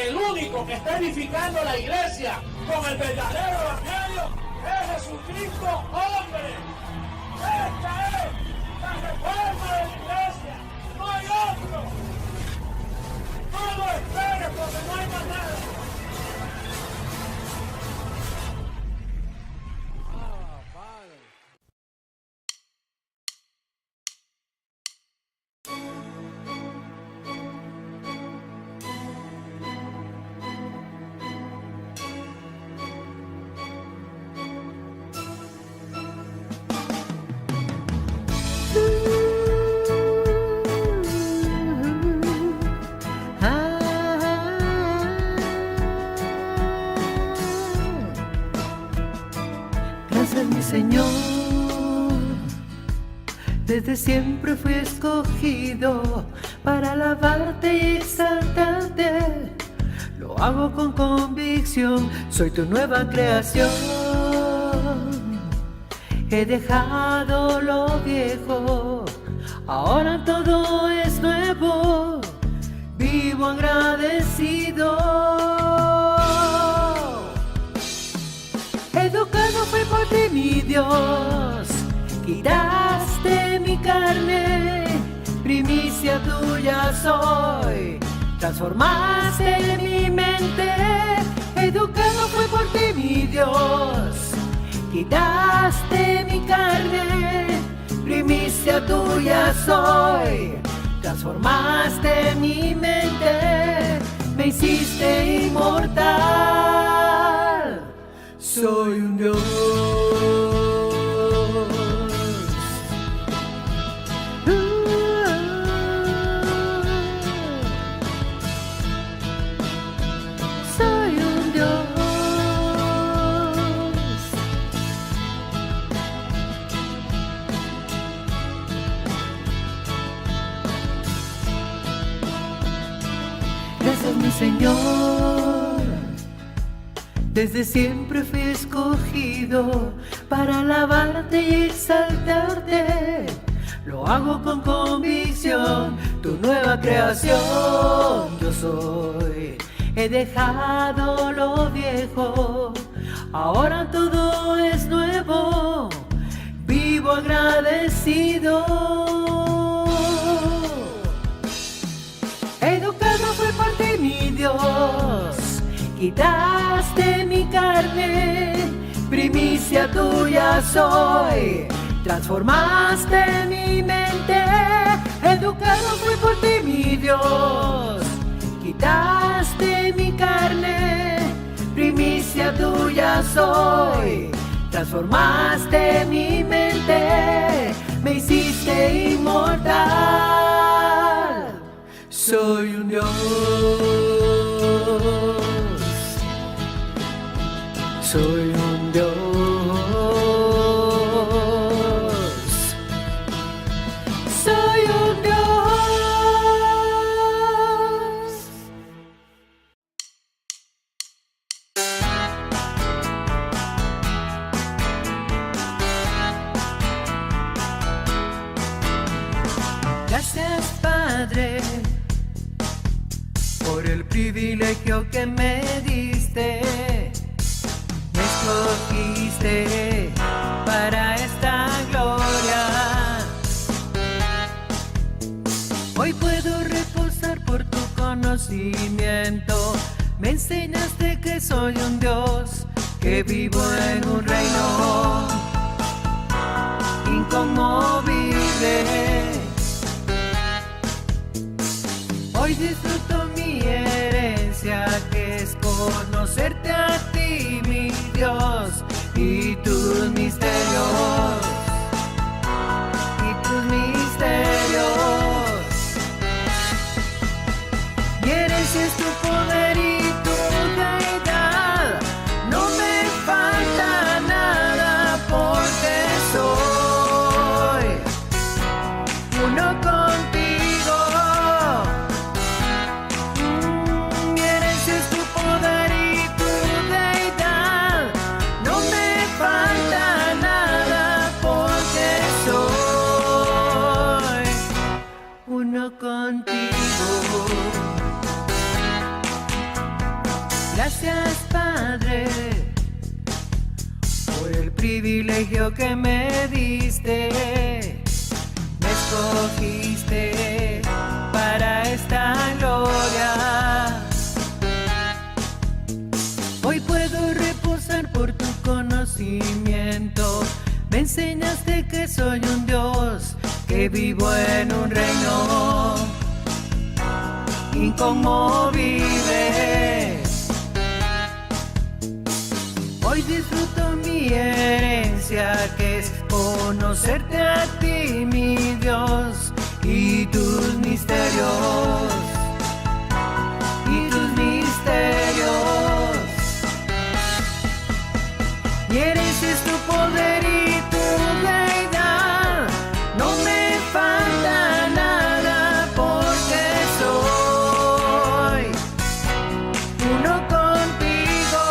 el único que está edificando la iglesia con el verdadero evangelio es Jesucristo, hombre. Esta es la reforma de la iglesia, no hay otro. No lo esperes porque no hay más nada. Gracias, mi Señor, desde siempre fui escogido para alabarte y exaltarte. Lo hago con convicción, soy tu nueva creación. He dejado lo viejo, ahora todo es nuevo. Vivo agradecido. Educado fui por ti, mi Dios, quitaste mi carne, primicia tuya soy, transformaste mi mente. Educado fui por ti, mi Dios, quitaste mi carne, primicia tuya soy, transformaste mi mente, me hiciste inmortal. Soy un Dios. Soy un Dios. Gracias, mi Señor. Desde siempre fui escogido para alabarte y exaltarte. Lo hago con convicción, tu nueva creación yo soy. He dejado lo viejo, ahora todo es nuevo. Vivo agradecido. Educado fui por ti, mi Dios, quitaste mi carne, primicia tuya soy, transformaste mi mente. Educado fui por ti, mi Dios, quitaste mi carne, primicia tuya soy, transformaste mi mente, me hiciste inmortal. Soy un Dios. Soy un Dios. Soy un Dios. Gracias, Padre, por el privilegio que me diste. Me escogiste para esta gloria. Hoy puedo reposar por tu conocimiento. Me enseñaste que soy un Dios, que vivo en un reino inconmovible. Hoy disfruto mi herencia, que es conocerte a ti, mi Dios, y tus misterios, y tus misterios. Mi herencia es tu poder y tu deidad, no me falta nada porque soy uno contigo. Mi herencia es tu poder y tu deidad, no me falta el privilegio que me diste. Me escogiste para esta gloria. Hoy puedo reposar por tu conocimiento. Me enseñaste que soy un Dios, que vivo en un reino inconmovible. Hoy disfruto mi herencia, que es conocerte a ti, mi Dios, y tus misterios, y tus misterios. Y herencia es tu poder y tu deidad. No me falta nada porque soy uno contigo.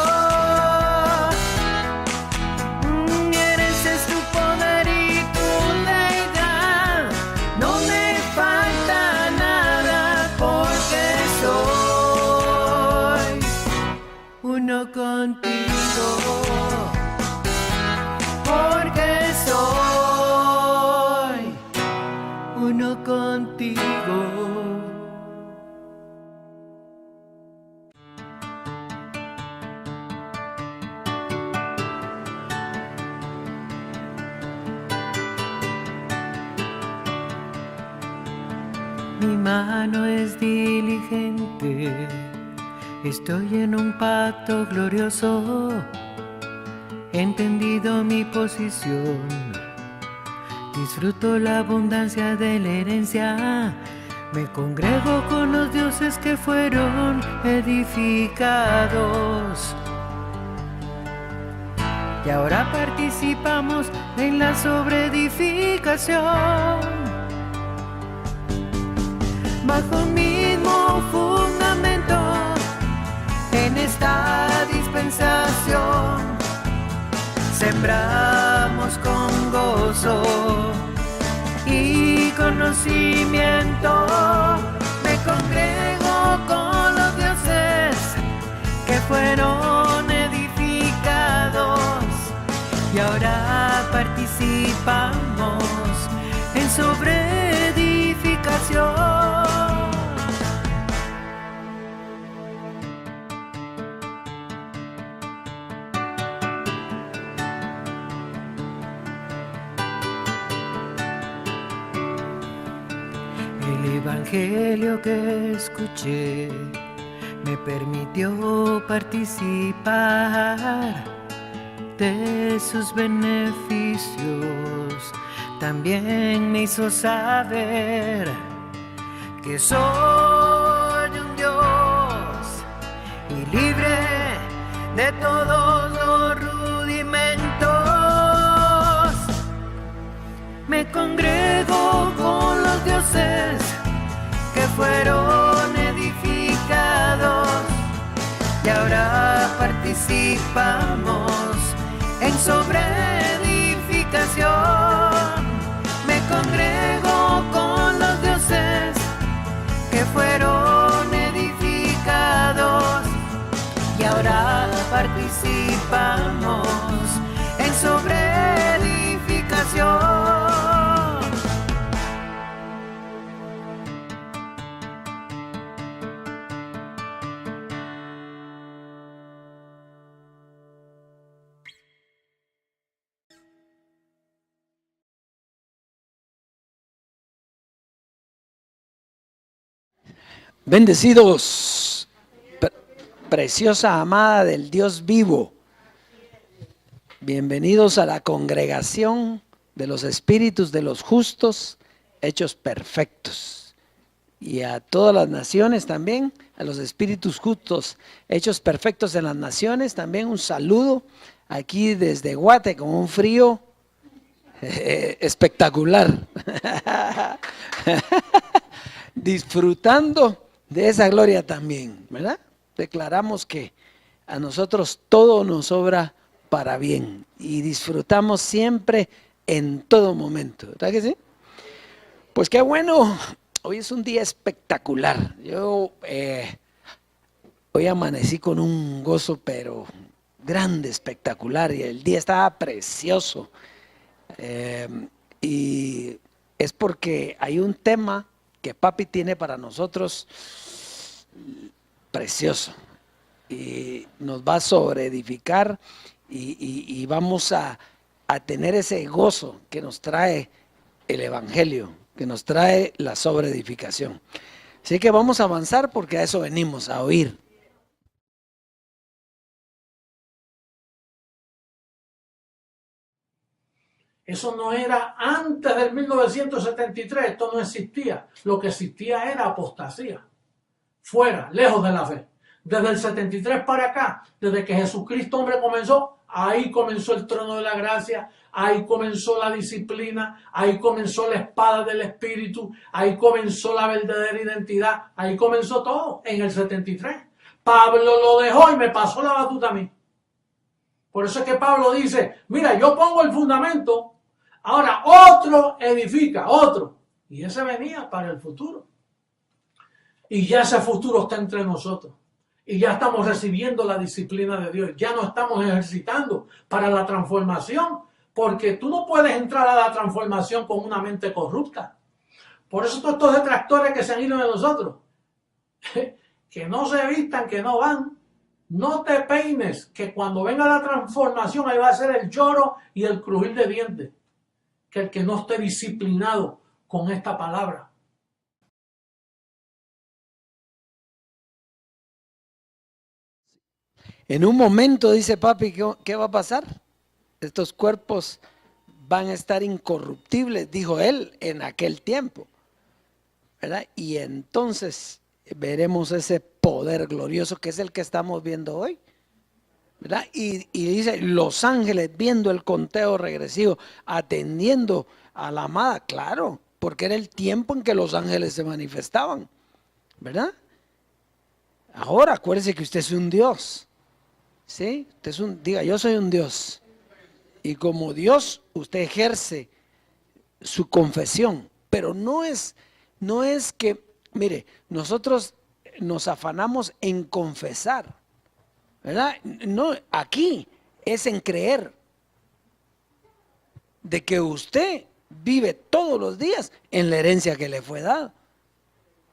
Y herencia es tu poder y tu deidad. No me falta nada porque soy uno contigo. Porque soy uno contigo. Mi mano es diligente, estoy en un pacto glorioso. He entendido mi posición, disfruto la abundancia de la herencia. Me congrego con los dioses que fueron edificados. Y ahora participamos en la sobreedificación. Bajo el mismo fundamento, en esta dispensación, sembramos con gozo y conocimiento. Me congrego con los dioses que fueron edificados. Y ahora participamos en sobreedificación. El evangelio que escuché me permitió participar de sus beneficios. También me hizo saber que soy un Dios y libre de todos los rudimentos. Me congrego con los dioses que fueron edificados. Y ahora participamos en sobreedificación. Me congrego con los dioses que fueron edificados. Y ahora participamos en sobreedificación. Bendecidos, preciosa amada del Dios vivo, bienvenidos a la congregación de los espíritus de los justos hechos perfectos, y a todas las naciones también, a los espíritus justos hechos perfectos en las naciones, también un saludo aquí desde Guate con un frío espectacular, disfrutando de esa gloria también, ¿verdad? Declaramos que a nosotros todo nos obra para bien y disfrutamos siempre en todo momento, ¿verdad que sí? Pues qué bueno, hoy es un día espectacular. Yo hoy amanecí con un gozo pero grande, espectacular, y el día estaba precioso. Y es porque hay un tema que papi tiene para nosotros precioso, y nos va a sobreedificar, y vamos a tener ese gozo que nos trae el Evangelio, que nos trae la sobreedificación. Así que vamos a avanzar porque a eso venimos, a oír. Eso no era antes del 1973, esto no existía. Lo que existía era apostasía. Fuera, lejos de la fe. Desde el 73 para acá, desde que Jesucristo hombre comenzó, ahí comenzó el trono de la gracia, ahí comenzó la disciplina, ahí comenzó la espada del Espíritu, ahí comenzó la verdadera identidad, ahí comenzó todo en el 73. Pablo lo dejó y me pasó la batuta a mí. Por eso es que Pablo dice, mira, yo pongo el fundamento, ahora otro edifica, otro. Y ese venía para el futuro. Y ya ese futuro está entre nosotros. Y ya estamos recibiendo la disciplina de Dios. Ya no estamos ejercitando para la transformación. Porque tú no puedes entrar a la transformación con una mente corrupta. Por eso todos estos detractores que se han ido de nosotros. Que no se vistan, que no van. No te peines, que cuando venga la transformación ahí va a ser el lloro y el crujir de dientes. Que el que no esté disciplinado con esta palabra. En un momento, dice papi, ¿qué va a pasar? Estos cuerpos van a estar incorruptibles, dijo él, en aquel tiempo, ¿verdad? Y entonces veremos ese poder glorioso que es el que estamos viendo hoy, ¿verdad? Y dice, los ángeles viendo el conteo regresivo, atendiendo a la amada, claro, porque era el tiempo en que los ángeles se manifestaban, ¿verdad? Ahora acuérdese que usted es un Dios, ¿sí? Usted es diga, yo soy un Dios. Y como Dios, usted ejerce su confesión, pero no es que, mire, nosotros nos afanamos en confesar, ¿verdad? No, aquí es en creer de que usted vive todos los días en la herencia que le fue dada.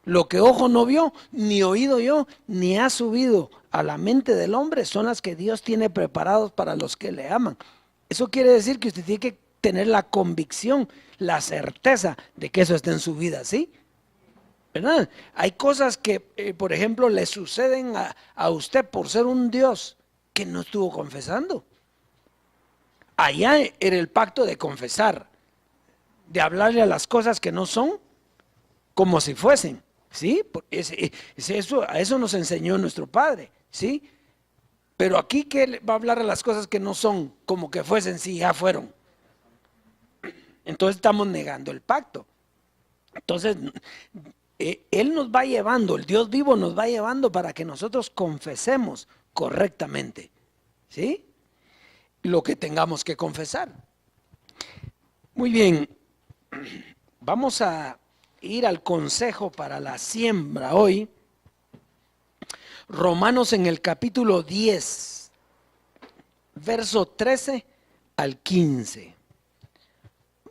Lo que ojo no vio, ni oído yo, ni ha subido a la mente del hombre, son las que Dios tiene preparados para los que le aman. Eso quiere decir que usted tiene que tener la convicción, la certeza de que eso está en su vida, ¿sí? ¿Verdad? Hay cosas que, por ejemplo, le suceden a usted por ser un Dios que no estuvo confesando. Allá era el pacto de confesar, de hablarle a las cosas que no son como si fuesen, ¿sí? A eso nos enseñó nuestro Padre, ¿sí? Pero aquí que va a hablar a las cosas que no son como que fuesen, si ya fueron. Entonces estamos negando el pacto. Entonces Él nos va llevando, el Dios vivo nos va llevando para que nosotros confesemos correctamente, ¿sí? Lo que tengamos que confesar. Muy bien, vamos a ir al consejo para la siembra hoy. Romanos en el capítulo 10, verso 13 al 15.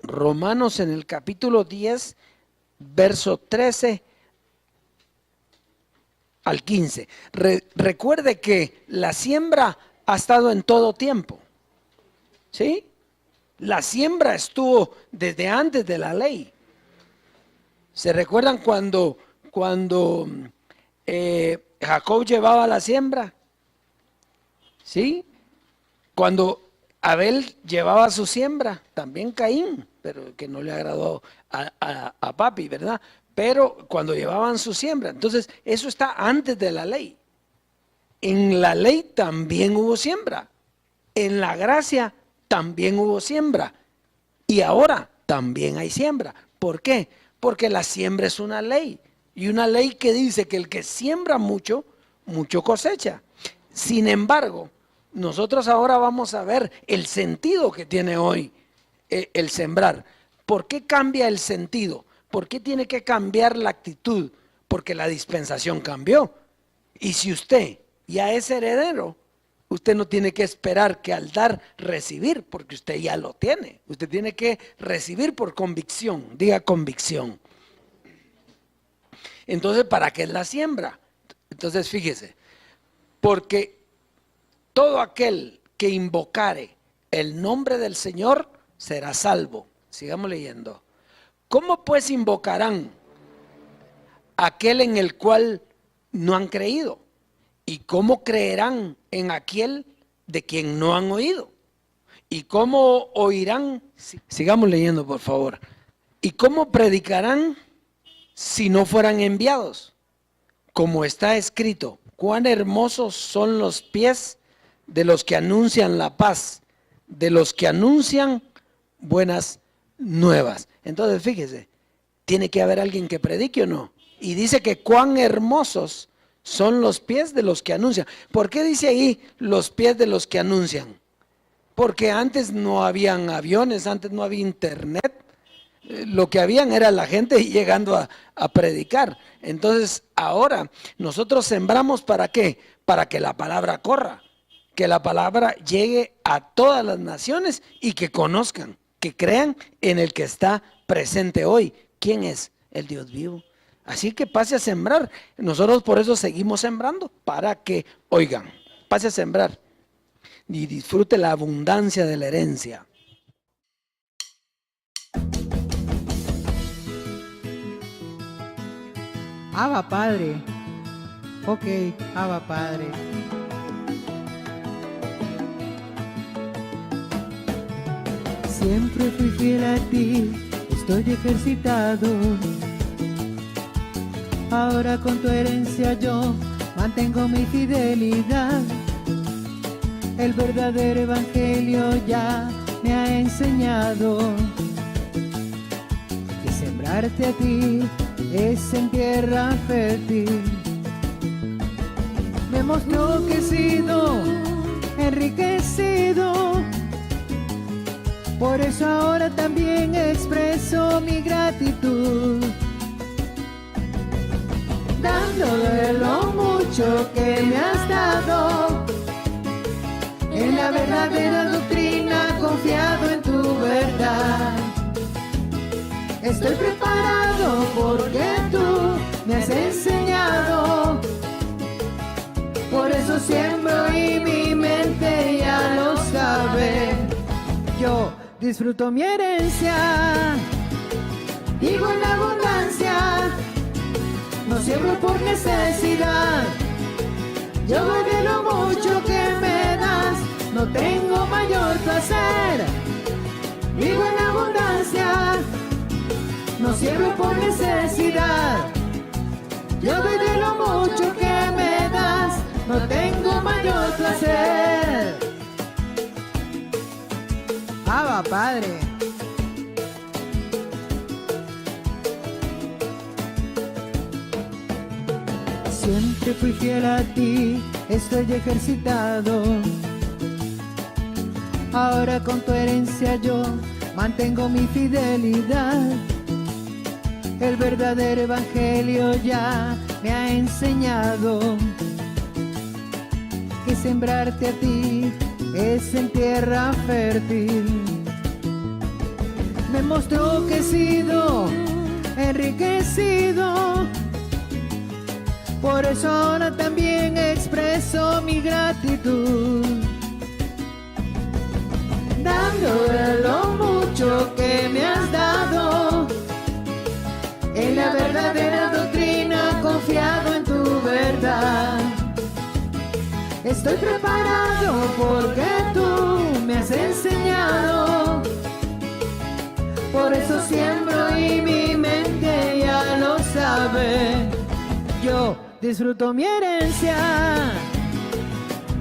Romanos en el capítulo 10, verso 13 al 15. Recuerde que la siembra ha estado en todo tiempo, ¿sí? La siembra estuvo desde antes de la ley. ¿Se recuerdan cuando Jacob llevaba la siembra? ¿Sí? Cuando Abel llevaba su siembra, también Caín, pero que no le agradó a papi, ¿verdad? Pero cuando llevaban su siembra, entonces eso está antes de la ley. En la ley también hubo siembra, en la gracia también hubo siembra, y ahora también hay siembra. ¿Por qué? Porque la siembra es una ley, y una ley que dice que el que siembra mucho, mucho cosecha. Sin embargo, nosotros ahora vamos a ver el sentido que tiene hoy el sembrar. ¿Por qué cambia el sentido? ¿Por qué tiene que cambiar la actitud? Porque la dispensación cambió. Y si usted ya es heredero, usted no tiene que esperar que al dar, recibir, porque usted ya lo tiene. Usted tiene que recibir por convicción, diga convicción. Entonces, ¿para qué es la siembra? Entonces, fíjese, porque todo aquel que invocare el nombre del Señor será salvo. Sigamos leyendo. ¿Cómo pues invocarán aquel en el cual no han creído? ¿Y cómo creerán en aquel de quien no han oído? ¿Y cómo oirán? Sigamos leyendo, por favor. ¿Y cómo predicarán si no fueran enviados? Como está escrito, cuán hermosos son los pies de los que anuncian la paz, de los que anuncian buenas nuevas. Entonces, fíjese, tiene que haber alguien que predique o no. Y dice que cuán hermosos son los pies de los que anuncian. ¿Por qué dice ahí los pies de los que anuncian? Porque antes no habían aviones, antes no había internet. Lo que habían era la gente llegando a predicar. Entonces, ahora nosotros sembramos ¿para qué? Para que la palabra corra, que la palabra llegue a todas las naciones y que conozcan, que crean en el que está presente hoy. ¿Quién es? El Dios vivo. Así que pase a sembrar. Nosotros por eso seguimos sembrando, para que oigan, pase a sembrar y disfrute la abundancia de la herencia. Abba Padre. Ok, Abba Padre. Siempre fui fiel a ti, estoy ejercitado. Ahora con tu herencia yo mantengo mi fidelidad. El verdadero evangelio ya me ha enseñado que sembrarte a ti es en tierra fértil. Me mostró que he sido enriquecido, por eso ahora también expreso mi gratitud, dándole lo mucho que me has dado. En la verdadera doctrina confiado en tu verdad. Estoy preparado porque tú me has enseñado. Por eso siembro y mi mente ya lo sabe. Yo disfruto mi herencia, vivo en abundancia. No siembro por necesidad. Yo doy de lo mucho que me das. No tengo mayor placer. Vivo en abundancia. No siembro por necesidad. Yo doy de lo mucho que me das. No tengo mayor placer. Abba Padre. Siempre fui fiel a ti, estoy ejercitado. Ahora con tu herencia yo mantengo mi fidelidad. El verdadero evangelio ya me ha enseñado que sembrarte a ti es en tierra fértil. Me mostró que he sido enriquecido, por eso ahora también expreso mi gratitud, dándole lo mucho que me has dado. En la verdadera doctrina confiado en tu verdad. Estoy preparado porque tú me has enseñado. Por eso siembro y mi mente ya lo sabe. Yo disfruto mi herencia,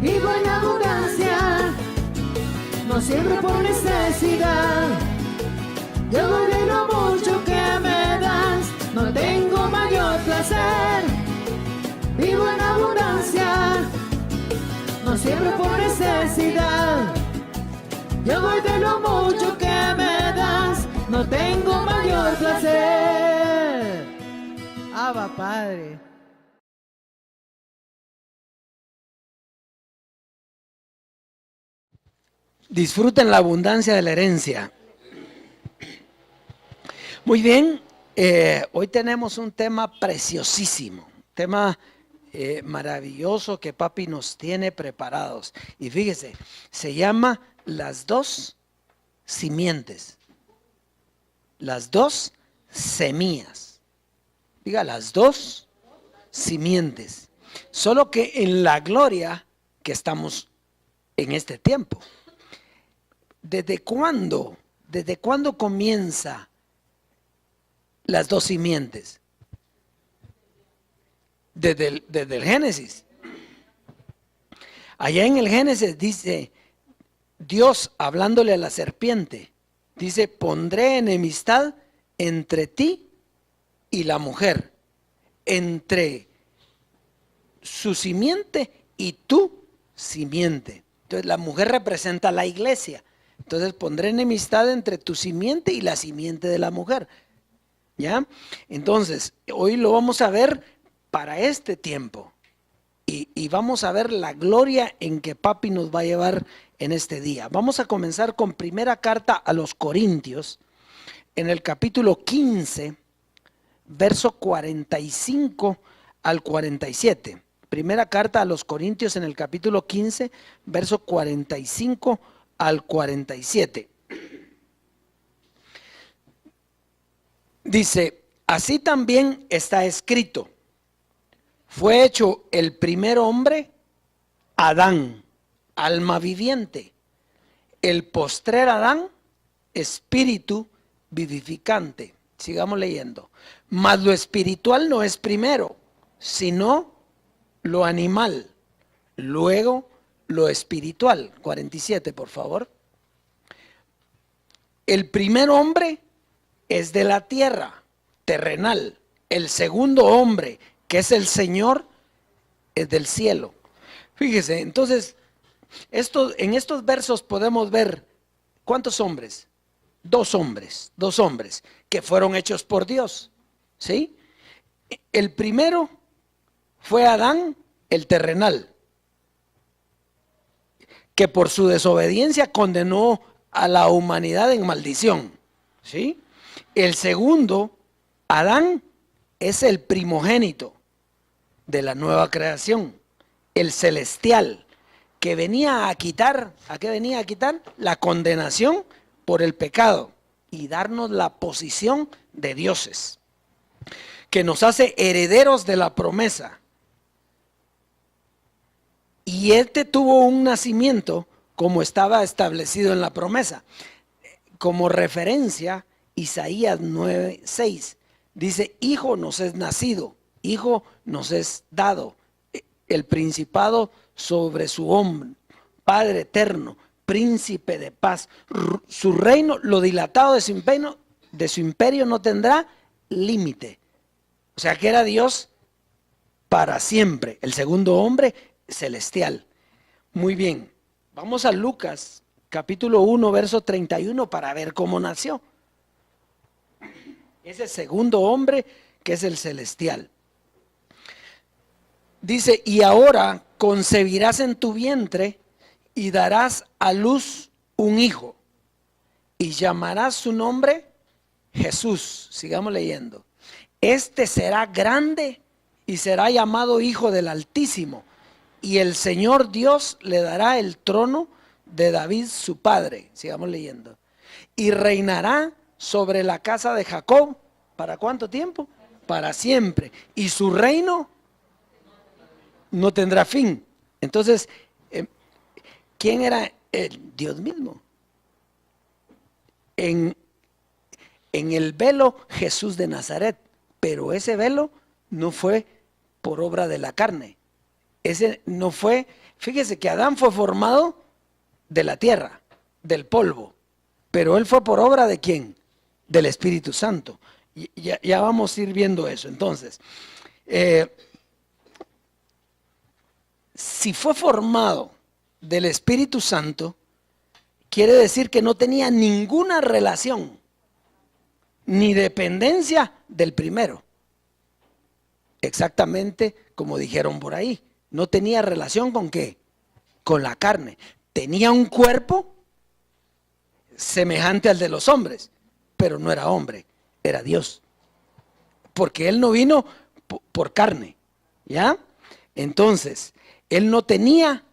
vivo en abundancia. No siembro por necesidad. Yo doy de lo mucho que me das. No tengo mayor placer. Vivo en abundancia. No siembro por necesidad. Yo doy de lo mucho que me das. No tengo mayor placer. Abba Padre. Disfruten la abundancia de la herencia. Muy bien, hoy tenemos un tema preciosísimo, tema maravilloso que papi nos tiene preparados. Y fíjese, se llama las dos simientes, las dos semillas. Diga, las dos simientes. Solo que en la gloria que estamos en este tiempo. ¿Desde cuándo? ¿Desde cuándo comienza las dos simientes? Desde el Génesis. Allá en el Génesis dice Dios hablándole a la serpiente, dice: pondré enemistad entre ti y la mujer, entre su simiente y tu simiente. Entonces la mujer representa a la iglesia. Entonces pondré enemistad entre tu simiente y la simiente de la mujer. ¿Ya? Entonces hoy lo vamos a ver para este tiempo. Y vamos a ver la gloria en que papi nos va a llevar en este día. Vamos a comenzar con primera carta a los Corintios, en el capítulo 15, verso 45 al 47. Primera carta a los Corintios en el capítulo 15, verso 45 al 47. Dice: así también está escrito, fue hecho el primer hombre, Adán, alma viviente; el postrer Adán, espíritu vivificante. Sigamos leyendo. Mas lo espiritual no es primero, sino lo animal, luego lo espiritual. 47, por favor. El primer hombre es de la tierra, terrenal. El segundo hombre, que es el Señor, es del cielo. Fíjese, entonces, en estos versos podemos ver ¿cuántos hombres? Dos hombres que fueron hechos por Dios, ¿sí? El primero fue Adán, el terrenal, que por su desobediencia condenó a la humanidad en maldición, ¿sí? El segundo, Adán, es el primogénito de la nueva creación, el celestial, que venía a quitar, ¿a qué venía a quitar? La condenación por el pecado y darnos la posición de dioses, que nos hace herederos de la promesa. Y este tuvo un nacimiento como estaba establecido en la promesa. Como referencia, Isaías 9:6 dice: hijo nos es nacido, hijo nos es dado, el principado sobre su hombro, Padre eterno, príncipe de paz. Su reino, lo dilatado de su imperio no tendrá límite. O sea que era Dios para siempre, el segundo hombre celestial. Muy bien, vamos a Lucas capítulo 1, verso 31 para ver cómo nació ese segundo hombre que es el celestial. Dice: y ahora concebirás en tu vientre y darás a luz un hijo y llamarás su nombre Jesús. Sigamos leyendo. Este será grande y será llamado Hijo del Altísimo, y el Señor Dios le dará el trono de David su padre. Sigamos leyendo. Y reinará sobre la casa de Jacob. ¿Para cuánto tiempo? Para siempre. Y su reino no tendrá fin. Entonces, ¿quién era Dios mismo? En el velo, Jesús de Nazaret, pero ese velo no fue por obra de la carne. Ese no fue, fíjese que Adán fue formado de la tierra, del polvo, pero él fue por obra ¿de quién? Del Espíritu Santo. Ya vamos a ir viendo eso. Entonces, si fue formado del Espíritu Santo, quiere decir que no tenía ninguna relación ni dependencia del primero. Exactamente como dijeron por ahí. No tenía relación ¿con qué? Con la carne. Tenía un cuerpo, semejante al de los hombres, pero no era hombre, era Dios. Porque Él no vino por carne, ¿ya? Entonces, Él no tenía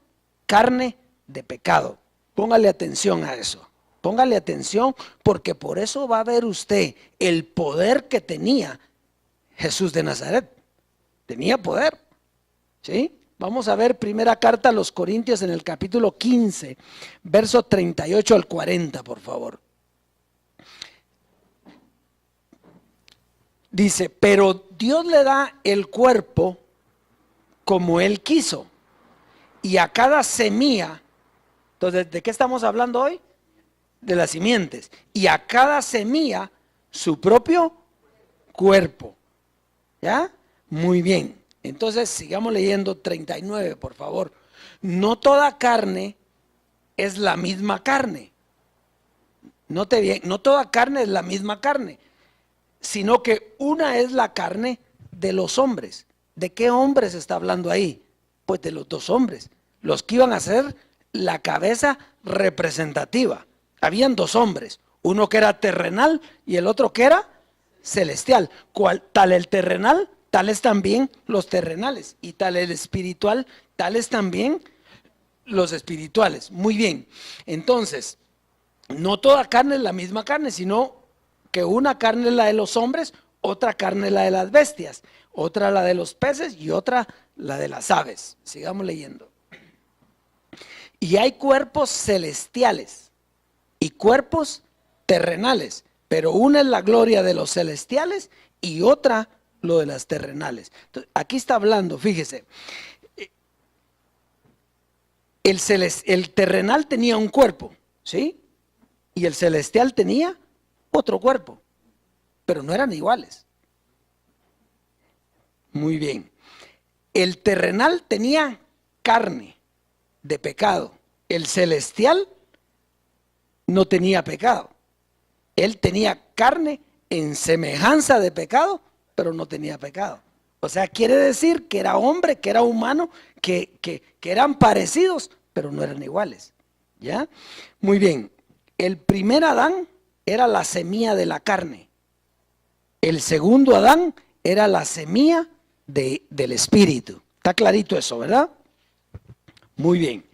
carne de pecado. Póngale atención a eso. Póngale atención, porque por eso va a ver usted el poder que tenía Jesús de Nazaret. Tenía poder, ¿sí? Vamos a ver primera carta a los Corintios en el capítulo 15, verso 38 al 40, por favor. Dice, pero Dios le da el cuerpo como Él quiso, y a cada semilla. Entonces, ¿de qué estamos hablando hoy? De las simientes. Y a cada semilla su propio cuerpo. ¿Ya? Muy bien. Entonces, sigamos leyendo 39, por favor. No toda carne es la misma carne. Note bien, no toda carne es la misma carne, sino que una es la carne de los hombres. ¿De qué hombres está hablando ahí? Pues de los dos hombres, los que iban a ser la cabeza representativa. Habían dos hombres, uno que era terrenal y el otro que era celestial. Tal el terrenal, tales también los terrenales, y tal el espiritual, tales también los espirituales. Muy bien, entonces, no toda carne es la misma carne, sino que una carne es la de los hombres, otra carne es la de las bestias, otra la de los peces y otra la de las aves. Sigamos leyendo. Y hay cuerpos celestiales y cuerpos terrenales, pero una es la gloria de los celestiales y otra lo de las terrenales. Entonces, aquí está hablando, fíjese, el terrenal tenía un cuerpo, ¿sí? Y el celestial tenía otro cuerpo, pero no eran iguales. Muy bien. El terrenal tenía carne de pecado. El celestial no tenía pecado. Él tenía carne en semejanza de pecado, pero no tenía pecado. O sea, quiere decir que era hombre, que era humano, que eran parecidos, pero no eran iguales. ¿Ya? Muy bien. El primer Adán era la semilla de la carne. El segundo Adán era la semilla del espíritu. Está clarito eso, ¿verdad? Muy bien.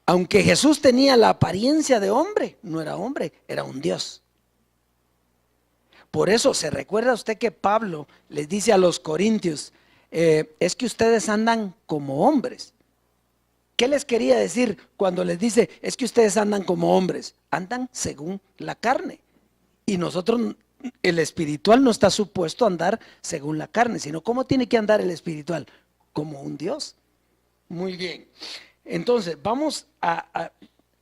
Aunque Jesús tenía la apariencia de hombre, no era hombre, era un Dios. Por eso, ¿se recuerda usted que Pablo les dice a los corintios, es que ustedes andan como hombres? ¿Qué les quería decir cuando les dice, es que ustedes andan como hombres? Andan según la carne. Y nosotros, el espiritual no está supuesto a andar según la carne, sino ¿cómo tiene que andar el espiritual? Como un Dios. Muy bien. Entonces, vamos a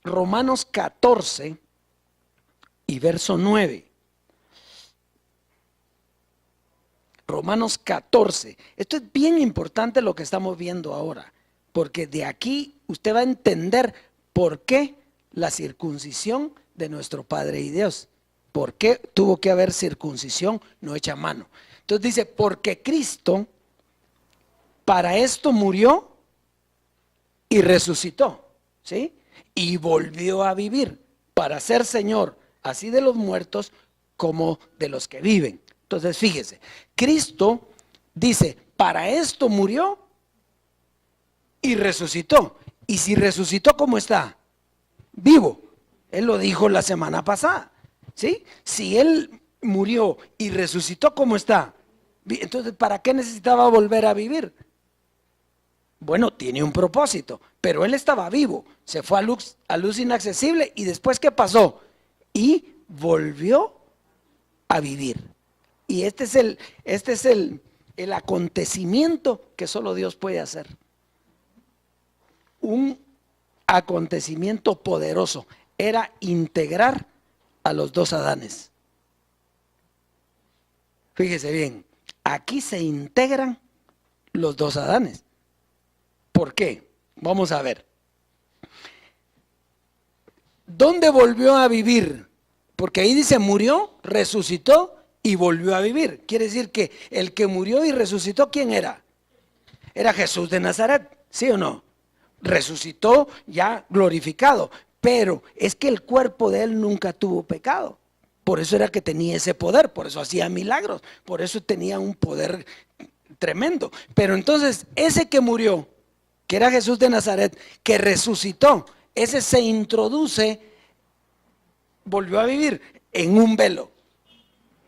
Romanos 14 y verso 9. Romanos 14. Esto es bien importante lo que estamos viendo ahora, porque de aquí usted va a entender por qué la circuncisión de nuestro Padre y Dios. ¿Por qué tuvo que haber circuncisión no hecha a mano? Entonces dice, porque Cristo para esto murió y resucitó, ¿sí? Y volvió a vivir para ser Señor, así de los muertos como de los que viven. Entonces fíjese, Cristo dice, para esto murió y resucitó. Y si resucitó, ¿cómo está? Vivo. Él lo dijo la semana pasada, ¿sí? Si Él murió y resucitó, ¿cómo está? Entonces, ¿para qué necesitaba volver a vivir? Bueno, tiene un propósito, pero Él estaba vivo, se fue a luz inaccesible y después ¿qué pasó? Y volvió a vivir. Y este es el acontecimiento que solo Dios puede hacer. Un acontecimiento poderoso era integrar a los dos Adanes. Fíjese bien, aquí se integran los dos Adanes. ¿Por qué? Vamos a ver. ¿Dónde volvió a vivir? Porque ahí dice murió, resucitó y volvió a vivir. Quiere decir que el que murió y resucitó, ¿quién era? Era Jesús de Nazaret, ¿sí o no? Resucitó ya glorificado, pero es que el cuerpo de él nunca tuvo pecado. Por eso era que tenía ese poder, por eso hacía milagros, por eso tenía un poder tremendo. Pero entonces ese que murió, que era Jesús de Nazaret, que resucitó, ese se introduce, volvió a vivir en un velo.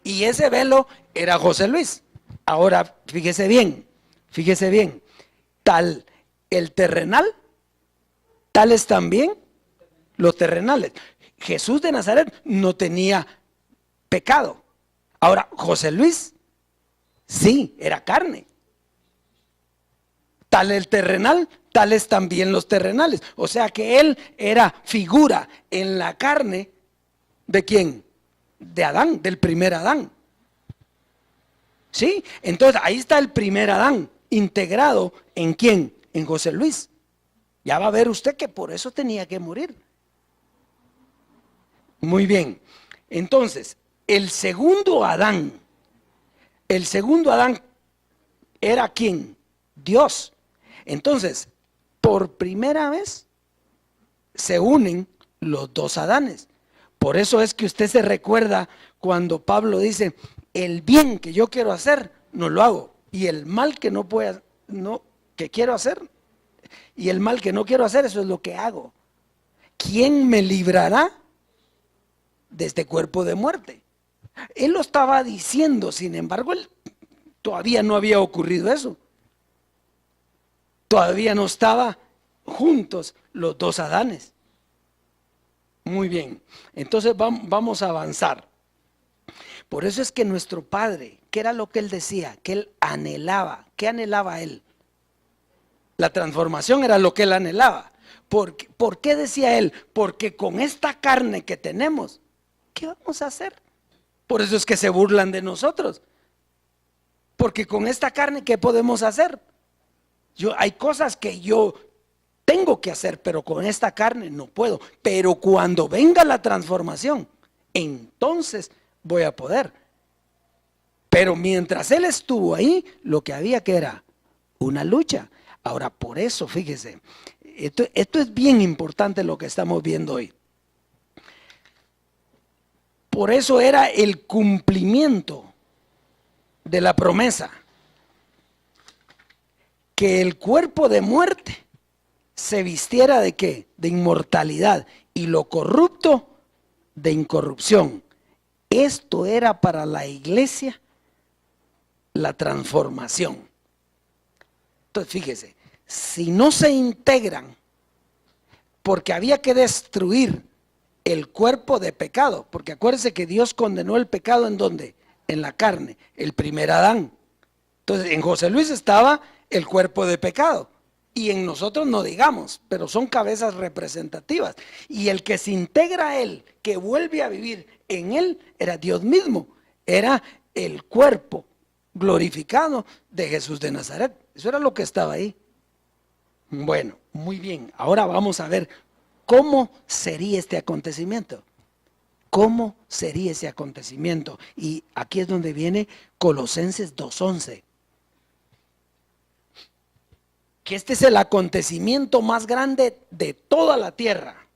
Y ese velo era José Luis. Ahora, fíjese bien, tal el terrenal, tales también los terrenales. Jesús de Nazaret no tenía pecado. Ahora, José Luis, sí, era carne. Tal el terrenal, tales también los terrenales. O sea que él era figura en la carne ¿de quién? De Adán, del primer Adán. ¿Sí? Entonces ahí está el primer Adán integrado ¿en quién? En José Luis. Ya va a ver usted que por eso tenía que morir. Muy bien. Entonces, el segundo Adán era ¿quién? Dios. Entonces, por primera vez se unen los dos Adanes. Por eso es que usted se recuerda cuando Pablo dice, el bien que yo quiero hacer, no lo hago. Y el mal que que quiero hacer, y el mal que no quiero hacer, eso es lo que hago. ¿Quién me librará de este cuerpo de muerte? Él lo estaba diciendo, sin embargo, todavía no había ocurrido eso. Todavía no estaban juntos los dos Adanes. Muy bien, entonces vamos a avanzar. Por eso es que nuestro Padre, ¿qué era lo que Él decía? Que Él anhelaba. ¿Qué anhelaba Él? La transformación era lo que Él anhelaba. ¿Por qué decía Él? Porque con esta carne que tenemos, ¿qué vamos a hacer? Por eso es que se burlan de nosotros. Porque con esta carne, ¿qué podemos hacer? Hay cosas que yo tengo que hacer, pero con esta carne no puedo. Pero cuando venga la transformación, entonces voy a poder. Pero mientras Él estuvo ahí, lo que había que era una lucha. Ahora, por eso, fíjese, esto es bien importante lo que estamos viendo hoy. Por eso era el cumplimiento de la promesa. Que el cuerpo de muerte se vistiera ¿de qué? De inmortalidad, y lo corrupto de incorrupción. Esto era para la iglesia la transformación. Entonces fíjese, si no se integran, porque había que destruir el cuerpo de pecado, porque acuérdense que Dios condenó el pecado ¿en dónde? En la carne, el primer Adán. Entonces en José Luis estaba el cuerpo de pecado, y en nosotros no digamos, pero son cabezas representativas, y el que se integra a Él, que vuelve a vivir en Él, era Dios mismo, era el cuerpo glorificado de Jesús de Nazaret. Eso era lo que estaba ahí. Bueno, muy bien, ahora vamos a ver cómo sería este acontecimiento. ¿Cómo sería ese acontecimiento? Y aquí es donde viene Colosenses 2:11. Que este es el acontecimiento más grande de toda la tierra.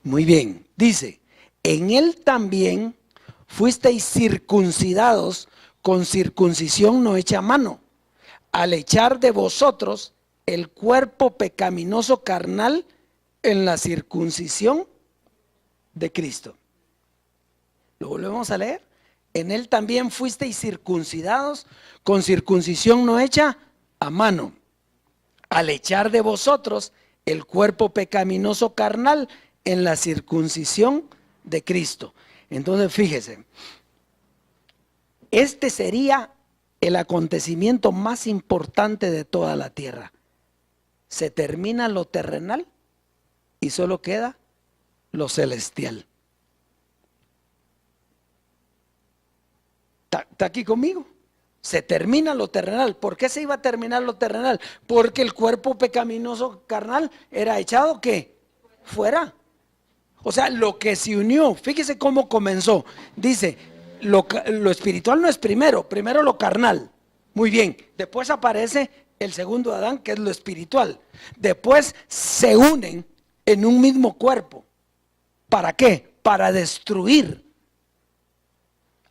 Muy bien, dice, en Él también fuisteis circuncidados con circuncisión no hecha a mano, al echar de vosotros el cuerpo pecaminoso carnal en la circuncisión de Cristo. ¿Lo volvemos a leer? En Él también fuisteis circuncidados con circuncisión no hecha a mano, al echar de vosotros el cuerpo pecaminoso carnal en la circuncisión de Cristo. Entonces fíjese, este sería el acontecimiento más importante de toda la tierra. Se termina lo terrenal y solo queda lo celestial. ¿Está aquí conmigo? Se termina lo terrenal. ¿Por qué se iba a terminar lo terrenal? Porque el cuerpo pecaminoso carnal era echado ¿qué? Fuera. O sea, lo que se unió, fíjese cómo comenzó. Dice, lo espiritual no es primero lo carnal. Muy bien, después aparece el segundo Adán, que es lo espiritual. Después se unen en un mismo cuerpo. ¿Para qué? Para destruir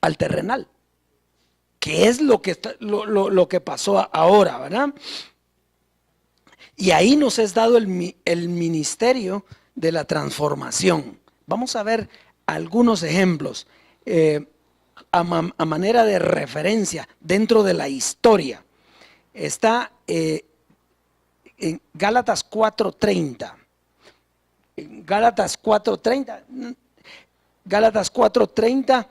al terrenal, que es lo que pasó ahora, ¿verdad? Y ahí nos es dado el ministerio de la transformación. Vamos a ver algunos ejemplos a manera de referencia dentro de la historia. Está en Gálatas 4:30. Gálatas 4:30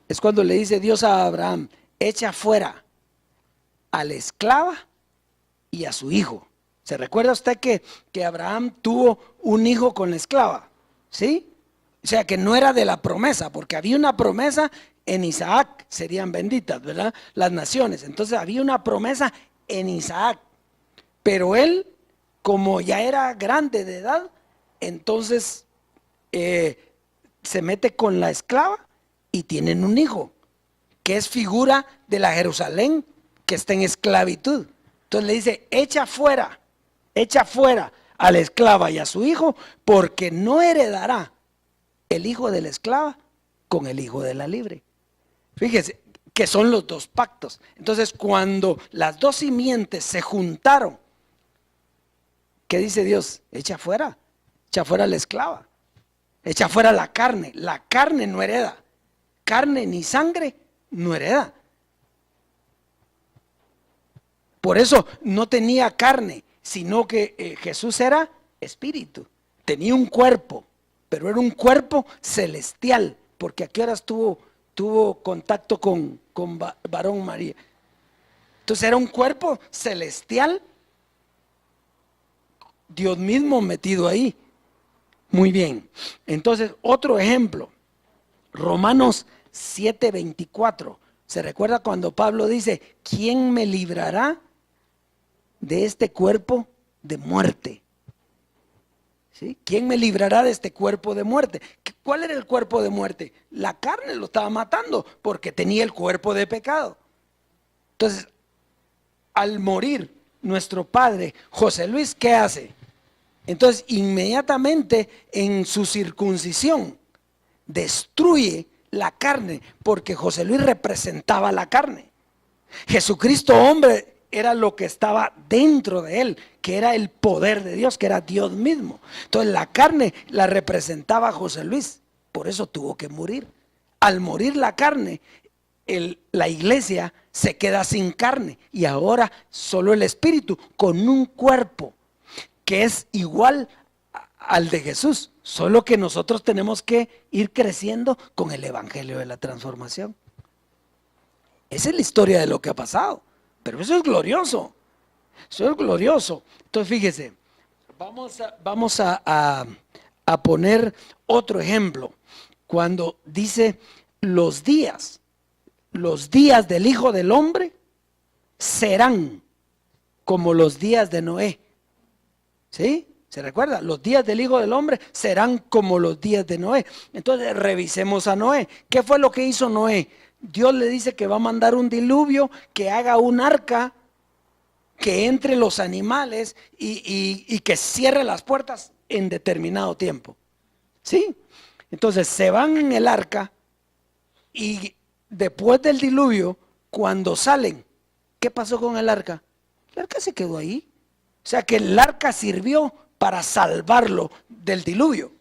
es cuando le dice Dios a Abraham: echa fuera a la esclava y a su hijo. ¿Se recuerda usted que Abraham tuvo un hijo con la esclava? ¿Sí? O sea, que no era de la promesa, porque había una promesa en Isaac, serían benditas, ¿verdad? Las naciones. Entonces había una promesa en Isaac, pero él, como ya era grande de edad, entonces se mete con la esclava y tienen un hijo, que es figura de la Jerusalén que está en esclavitud. Entonces le dice: echa fuera a la esclava y a su hijo, porque no heredará el hijo de la esclava con el hijo de la libre. Fíjese que son los dos pactos. Entonces, cuando las dos simientes se juntaron, ¿qué dice Dios? Echa fuera a la esclava, echa fuera la carne. La carne no hereda, carne ni sangre no hereda. Por eso no tenía carne, sino que Jesús era espíritu. Tenía un cuerpo, pero era un cuerpo celestial, porque a qué horas tuvo contacto con varón María. Entonces era un cuerpo celestial, Dios mismo metido ahí. Muy bien. Entonces, otro ejemplo, Romanos 7:24. ¿Se recuerda cuando Pablo dice: ¿quién me librará de este cuerpo de muerte? ¿Sí? ¿Quién me librará de este cuerpo de muerte? ¿Cuál era el cuerpo de muerte? La carne lo estaba matando porque tenía el cuerpo de pecado. Entonces, al morir nuestro padre José Luis, ¿qué hace? Entonces, inmediatamente en su circuncisión destruye la carne, porque José Luis representaba la carne. Jesucristo hombre era lo que estaba dentro de él, que era el poder de Dios, que era Dios mismo. Entonces la carne la representaba José Luis, por eso tuvo que morir. Al morir la carne, la iglesia se queda sin carne, y ahora solo el espíritu con un cuerpo que es igual al de Jesús, solo que nosotros tenemos que ir creciendo con el evangelio de la transformación. Esa es la historia de lo que ha pasado, pero eso es glorioso, eso es glorioso. Entonces fíjese, vamos a poner otro ejemplo, cuando dice: los días del Hijo del Hombre serán como los días de Noé. ¿Sí? ¿Se recuerda? Los días del Hijo del Hombre serán como los días de Noé. Entonces revisemos a Noé. ¿Qué fue lo que hizo Noé? Dios le dice que va a mandar un diluvio, que haga un arca, que entre los animales y que cierre las puertas en determinado tiempo. ¿Sí? Entonces se van en el arca, y después del diluvio, cuando salen, ¿qué pasó con el arca? El arca se quedó ahí. O sea que el arca sirvió para salvarlo del diluvio,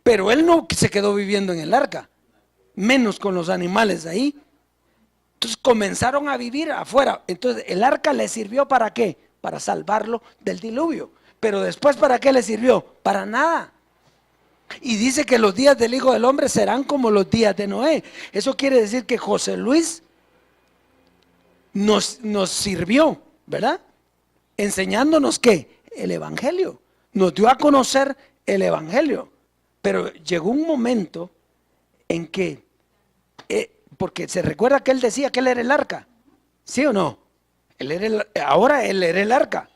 pero él no se quedó viviendo en el arca, menos con los animales ahí. Entonces comenzaron a vivir afuera. Entonces el arca le sirvió ¿para qué? Para salvarlo del diluvio. Pero después, ¿para qué le sirvió? Para nada. Y dice que los días del Hijo del Hombre serán como los días de Noé. Eso quiere decir que José Luis nos sirvió, ¿verdad? Enseñándonos ¿qué? El evangelio. Nos dio a conocer el evangelio. Pero llegó un momento en que, porque se recuerda que él decía que él era el arca, ¿sí o no? Ahora él era el arca.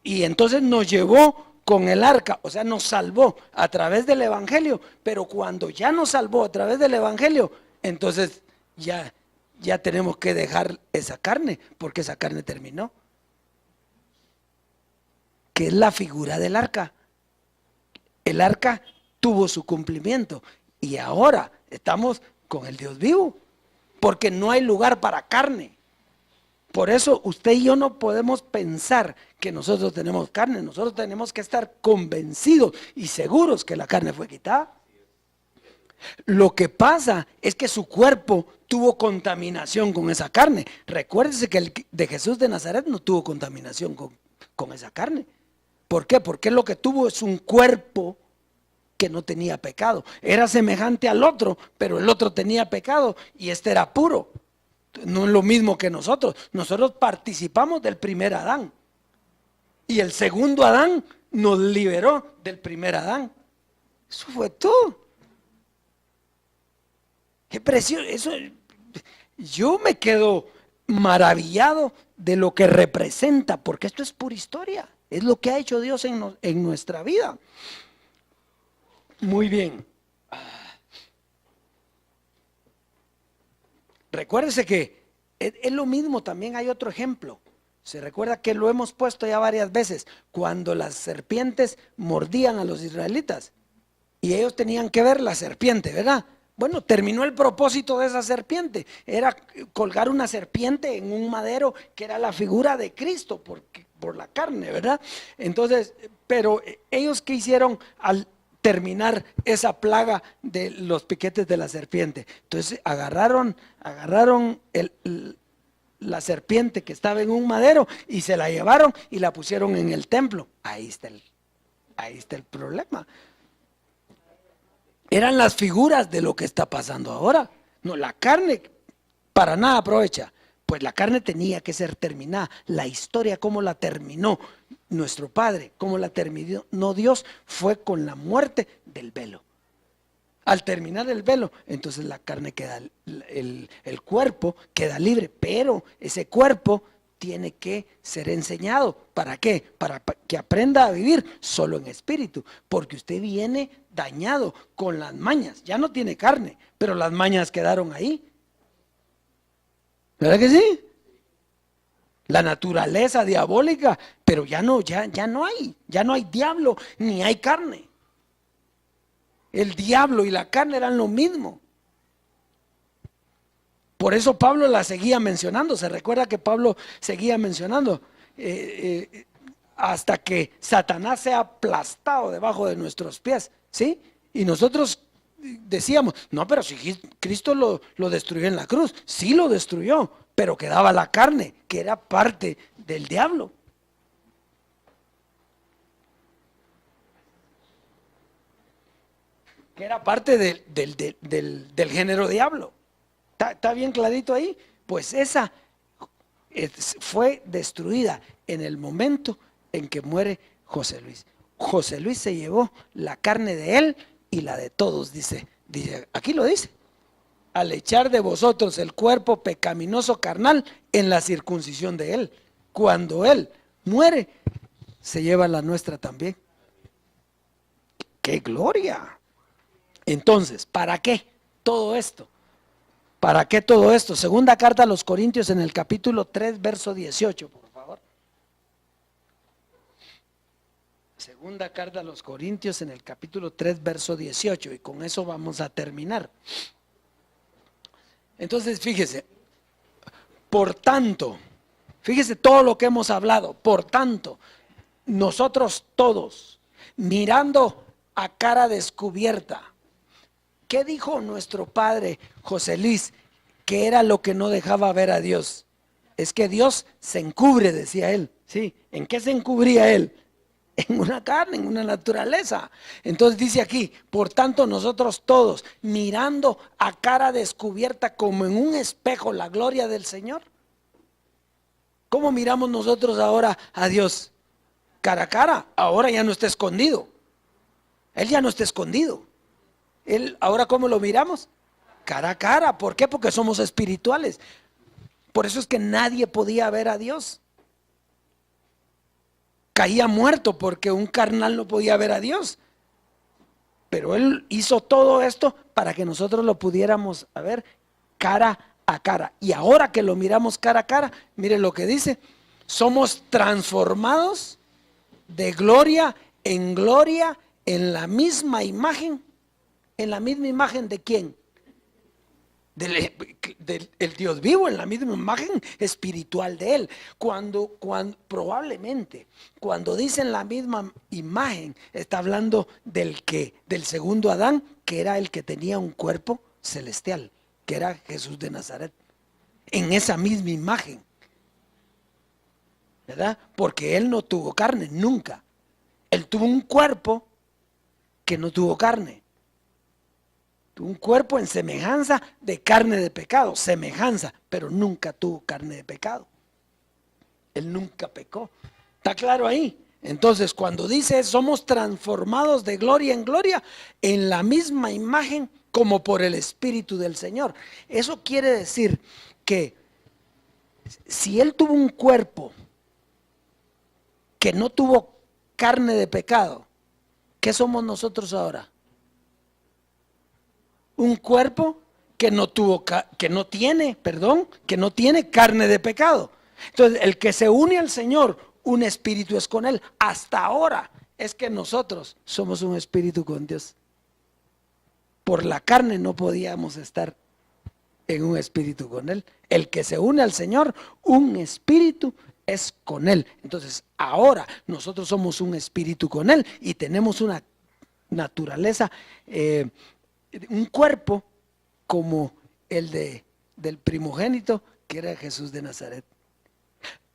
Y entonces nos llevó con el arca, o sea, nos salvó a través del evangelio. Pero cuando ya nos salvó a través del evangelio, entonces ya tenemos que dejar esa carne, porque esa carne terminó. Que es la figura del arca. El arca tuvo su cumplimiento y ahora estamos con el Dios vivo, porque no hay lugar para carne. Por eso usted y yo no podemos pensar que nosotros tenemos carne. Nosotros tenemos que estar convencidos y seguros que la carne fue quitada. Lo que pasa es que su cuerpo tuvo contaminación con esa carne. Recuérdese que el de Jesús de Nazaret no tuvo contaminación con esa carne. ¿Por qué? Porque lo que tuvo es un cuerpo que no tenía pecado. Era semejante al otro, pero el otro tenía pecado y este era puro. No es lo mismo que nosotros. Nosotros participamos del primer Adán. Y el segundo Adán nos liberó del primer Adán. Eso fue todo. Qué precioso. Eso, yo me quedo maravillado de lo que representa, porque esto es pura historia. Es lo que ha hecho Dios en nuestra vida. Muy bien. Recuérdese que es lo mismo, también hay otro ejemplo. Se recuerda que lo hemos puesto ya varias veces, cuando las serpientes mordían a los israelitas y ellos tenían que ver la serpiente, ¿verdad? Bueno, terminó el propósito de esa serpiente, era colgar una serpiente en un madero que era la figura de Cristo por la carne, ¿verdad? Entonces, pero ellos ¿qué hicieron al terminar esa plaga de los piquetes de la serpiente? Entonces agarraron la serpiente que estaba en un madero y se la llevaron y la pusieron en el templo. Ahí está el problema. Eran las figuras de lo que está pasando ahora. No, la carne para nada aprovecha. Pues la carne tenía que ser terminada. La historia, cómo la terminó nuestro Padre, cómo la terminó Dios, fue con la muerte del velo. Al terminar el velo, entonces la carne queda, el cuerpo queda libre, pero ese cuerpo tiene que ser enseñado. ¿Para qué? Para que aprenda a vivir solo en espíritu, porque usted viene dañado con las mañas. Ya no tiene carne, pero las mañas quedaron ahí. ¿Verdad que sí? La naturaleza diabólica, pero ya no hay diablo ni hay carne. El diablo y la carne eran lo mismo. Por eso Pablo la seguía mencionando. Se recuerda que Pablo seguía mencionando hasta que Satanás sea aplastado debajo de nuestros pies, ¿sí? Y nosotros decíamos, no, pero si Cristo lo destruyó en la cruz, sí lo destruyó, pero quedaba la carne, que era parte del diablo. Que era parte del género diablo. ¿Está bien clarito ahí? Pues esa fue destruida en el momento en que muere José Luis. José Luis se llevó la carne de él y la de todos, dice, aquí lo dice. Al echar de vosotros el cuerpo pecaminoso carnal en la circuncisión de él. Cuando él muere, se lleva la nuestra también. ¡Qué gloria! Entonces, ¿para qué todo esto? ¿Para qué todo esto? Segunda carta a los Corintios en el capítulo 3, verso 18, por favor. Segunda carta a los Corintios en el capítulo 3, verso 18, y con eso vamos a terminar. Entonces, fíjese, por tanto, fíjese todo lo que hemos hablado, por tanto, nosotros todos, mirando a cara descubierta, ¿qué dijo nuestro padre José Luis? Que era lo que no dejaba ver a Dios. Es que Dios se encubre, decía él. ¿Sí? ¿En qué se encubría él? En una carne, en una naturaleza. Entonces dice aquí, por tanto nosotros todos, mirando a cara descubierta como en un espejo la gloria del Señor. ¿Cómo miramos nosotros ahora a Dios? Cara a cara. Ahora ya no está escondido. Él ya no está escondido. Él, ahora ¿cómo lo miramos? Cara a cara. ¿Por qué? Porque somos espirituales. Por eso es que nadie podía ver a Dios. Caía muerto porque un carnal no podía ver a Dios. Pero Él hizo todo esto para que nosotros lo pudiéramos ver cara a cara. Y ahora que lo miramos cara a cara, mire lo que dice. Somos transformados de gloria en gloria en la misma imagen. ¿En la misma imagen de quién? El Dios vivo, en la misma imagen espiritual de Él. Probablemente, cuando dicen la misma imagen, está hablando del segundo Adán, que era el que tenía un cuerpo celestial, que era Jesús de Nazaret. En esa misma imagen, ¿verdad? Porque Él no tuvo carne, nunca. Él tuvo un cuerpo que no tuvo carne. Un cuerpo en semejanza de carne de pecado, semejanza, pero nunca tuvo carne de pecado. Él nunca pecó. ¿Está claro ahí? Entonces, cuando dice somos transformados de gloria en gloria, en la misma imagen como por el Espíritu del Señor. Eso quiere decir que si Él tuvo un cuerpo que no tuvo carne de pecado, ¿qué somos nosotros ahora? Un cuerpo que no tiene carne de pecado. Entonces, el que se une al Señor, un espíritu es con Él. Hasta ahora es que nosotros somos un espíritu con Dios. Por la carne no podíamos estar en un espíritu con Él. El que se une al Señor, un espíritu es con Él. Entonces, ahora nosotros somos un espíritu con Él y tenemos una naturaleza, un cuerpo como el del primogénito, que era Jesús de Nazaret.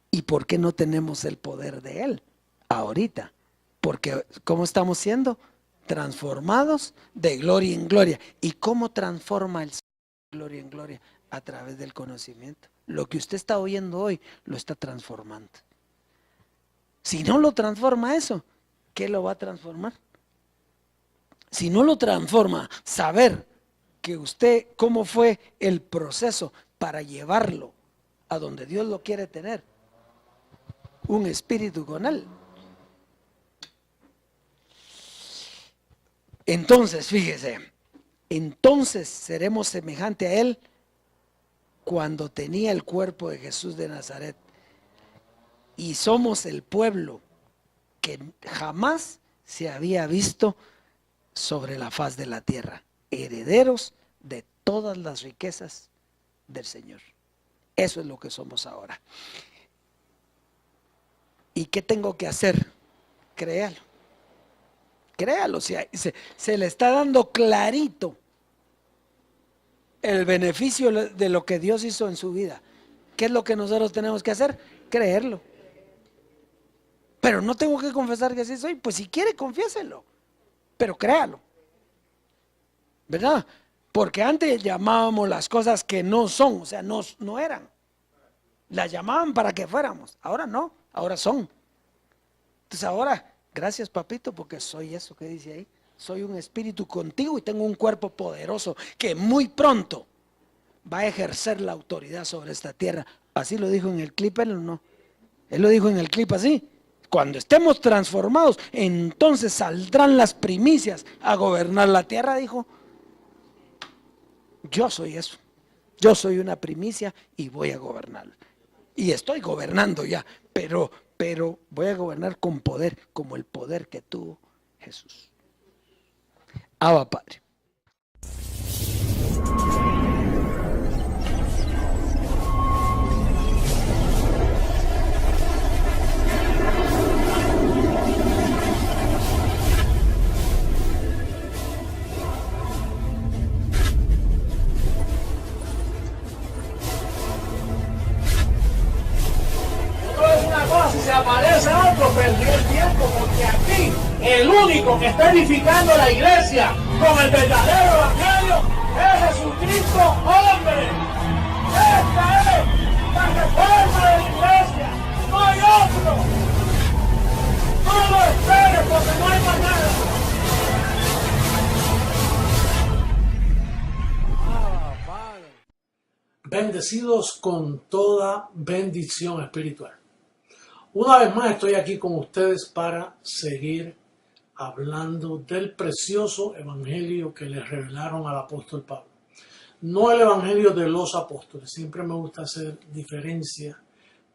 ¿Y por qué no tenemos el poder de Él ahorita? Porque ¿cómo estamos siendo? Transformados de gloria en gloria. ¿Y cómo transforma el Señor de gloria en gloria? A través del conocimiento. Lo que usted está oyendo hoy lo está transformando. Si no lo transforma eso, ¿qué lo va a transformar? Si no lo transforma, saber que usted, cómo fue el proceso para llevarlo a donde Dios lo quiere tener, un espíritu con Él. Entonces, fíjese, entonces seremos semejante a Él cuando tenía el cuerpo de Jesús de Nazaret. Y somos el pueblo que jamás se había visto sobre la faz de la tierra, herederos de todas las riquezas del Señor. Eso es lo que somos ahora. ¿Y qué tengo que hacer? Créalo. Créalo, se le está dando clarito el beneficio de lo que Dios hizo en su vida. ¿Qué es lo que nosotros tenemos que hacer? Creerlo. Pero no tengo que confesar que así soy. Pues si quiere, confiéselo, pero créalo, ¿verdad? Porque antes llamábamos las cosas que no son, o sea, no eran. Las llamaban para que fuéramos. Ahora no, ahora son. Entonces ahora, gracias papito, porque soy eso que dice ahí. Soy un espíritu contigo y tengo un cuerpo poderoso que muy pronto va a ejercer la autoridad sobre esta tierra. Así lo dijo en el clip, él no. Él lo dijo en el clip así. Cuando estemos transformados, entonces saldrán las primicias a gobernar la tierra, dijo. Yo soy eso. Yo soy una primicia y voy a gobernar. Y estoy gobernando ya, pero voy a gobernar con poder, como el poder que tuvo Jesús. Abba, Padre. Si se aparece otro, perdió el tiempo, porque aquí el único que está edificando la iglesia con el verdadero evangelio es Jesucristo, hombre. Esta es la reforma de la iglesia, no hay otro. No lo esperes, porque no hay más nada. Bendecidos con toda bendición espiritual. Una vez más estoy aquí con ustedes para seguir hablando del precioso evangelio que les revelaron al apóstol Pablo. No el evangelio de los apóstoles, siempre me gusta hacer diferencia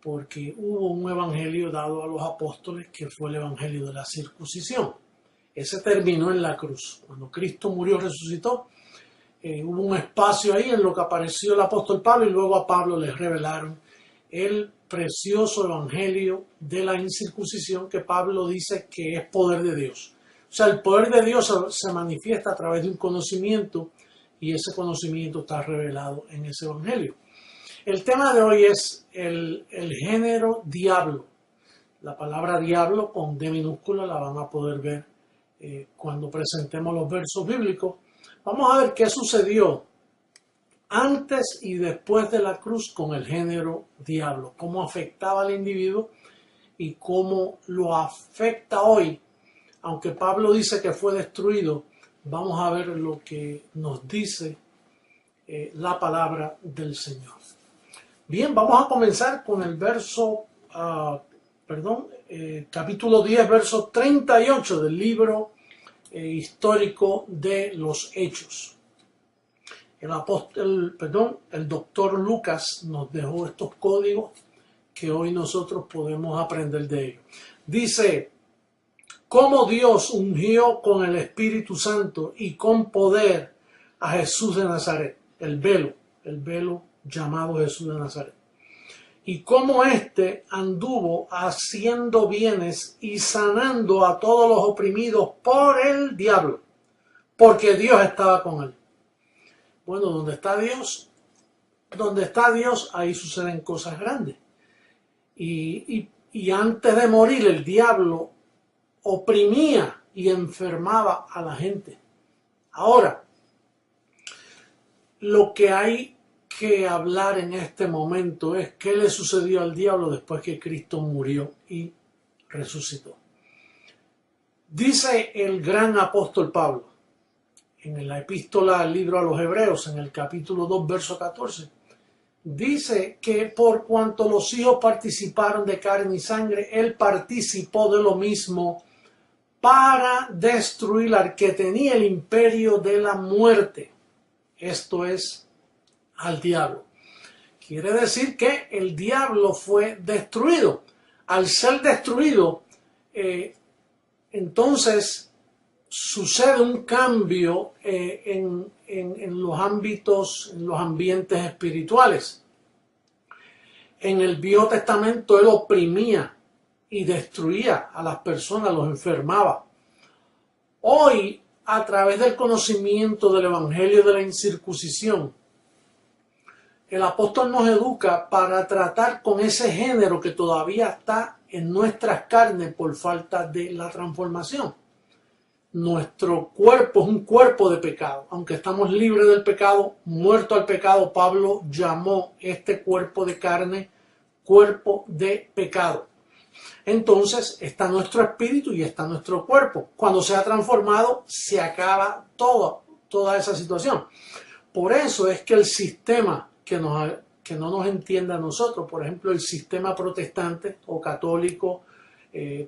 porque hubo un evangelio dado a los apóstoles que fue el evangelio de la circuncisión. Ese terminó en la cruz. Cuando Cristo murió, resucitó, hubo un espacio ahí en lo que apareció el apóstol Pablo y luego a Pablo les revelaron el precioso evangelio de la incircuncisión que Pablo dice que es poder de Dios. O sea, el poder de Dios se manifiesta a través de un conocimiento y ese conocimiento está revelado en ese evangelio. El tema de hoy es el género diablo. La palabra diablo con D minúscula la van a poder ver cuando presentemos los versos bíblicos. Vamos a ver qué sucedió antes y después de la cruz con el género diablo, cómo afectaba al individuo y cómo lo afecta hoy. Aunque Pablo dice que fue destruido, vamos a ver lo que nos dice la palabra del Señor. Bien, vamos a comenzar con el capítulo 10, verso 38 del libro histórico de los Hechos. El doctor Lucas nos dejó estos códigos que hoy nosotros podemos aprender de ellos. Dice: cómo Dios ungió con el Espíritu Santo y con poder a Jesús de Nazaret, el velo llamado Jesús de Nazaret, y cómo éste anduvo haciendo bienes y sanando a todos los oprimidos por el diablo, porque Dios estaba con él. Bueno, ¿dónde está Dios? Donde está Dios, ahí suceden cosas grandes. Y antes de morir, el diablo oprimía y enfermaba a la gente. Ahora, lo que hay que hablar en este momento es qué le sucedió al diablo después que Cristo murió y resucitó. Dice el gran apóstol Pablo en la epístola al libro a los Hebreos, en el capítulo 2, verso 14, dice que por cuanto los hijos participaron de carne y sangre, él participó de lo mismo para destruir al que tenía el imperio de la muerte, esto es, al diablo. Quiere decir que el diablo fue destruido. Al ser destruido, entonces sucede un cambio en los ámbitos, en los ambientes espirituales. En el Viejo Testamento él oprimía y destruía a las personas, los enfermaba. Hoy, a través del conocimiento del Evangelio de la incircuncisión, el apóstol nos educa para tratar con ese género que todavía está en nuestras carnes por falta de la transformación. Nuestro cuerpo es un cuerpo de pecado. Aunque estamos libres del pecado, muerto al pecado, Pablo llamó este cuerpo de carne cuerpo de pecado. Entonces está nuestro espíritu y está nuestro cuerpo. Cuando sea transformado, se acaba toda esa situación. Por eso es que el sistema que no nos entienda a nosotros, por ejemplo, el sistema protestante o católico,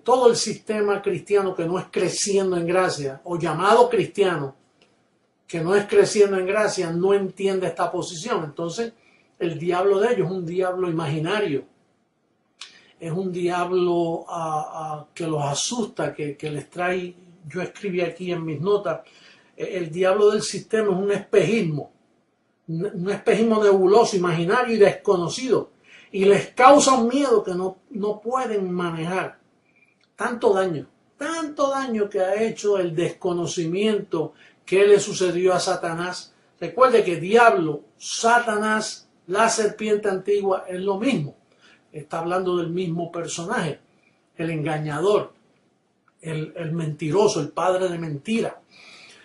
todo el sistema cristiano que no es creciendo en gracia, o llamado cristiano, que no es creciendo en gracia, no entiende esta posición. Entonces, el diablo de ellos es un diablo imaginario. Es un diablo que los asusta, que les trae, yo escribí aquí en mis notas, el diablo del sistema es un espejismo nebuloso, imaginario y desconocido, y les causa un miedo que no pueden manejar. Tanto daño que ha hecho el desconocimiento que le sucedió a Satanás. Recuerde que diablo, Satanás, la serpiente antigua es lo mismo. Está hablando del mismo personaje, el engañador, el mentiroso, el padre de mentira.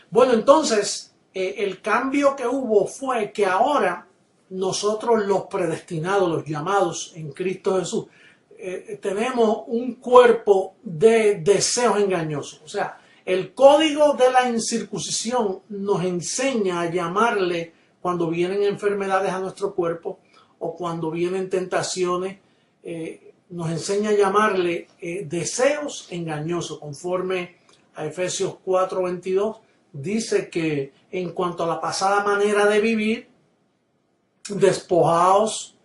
Bueno, entonces, el cambio que hubo fue que ahora nosotros los predestinados, los llamados en Cristo Jesús, tenemos un cuerpo de deseos engañosos. O sea, el código de la incircuncisión nos enseña a llamarle cuando vienen enfermedades a nuestro cuerpo o cuando vienen tentaciones, nos enseña a llamarle deseos engañosos. Conforme a Efesios 4:22, dice que en cuanto a la pasada manera de vivir, despojaos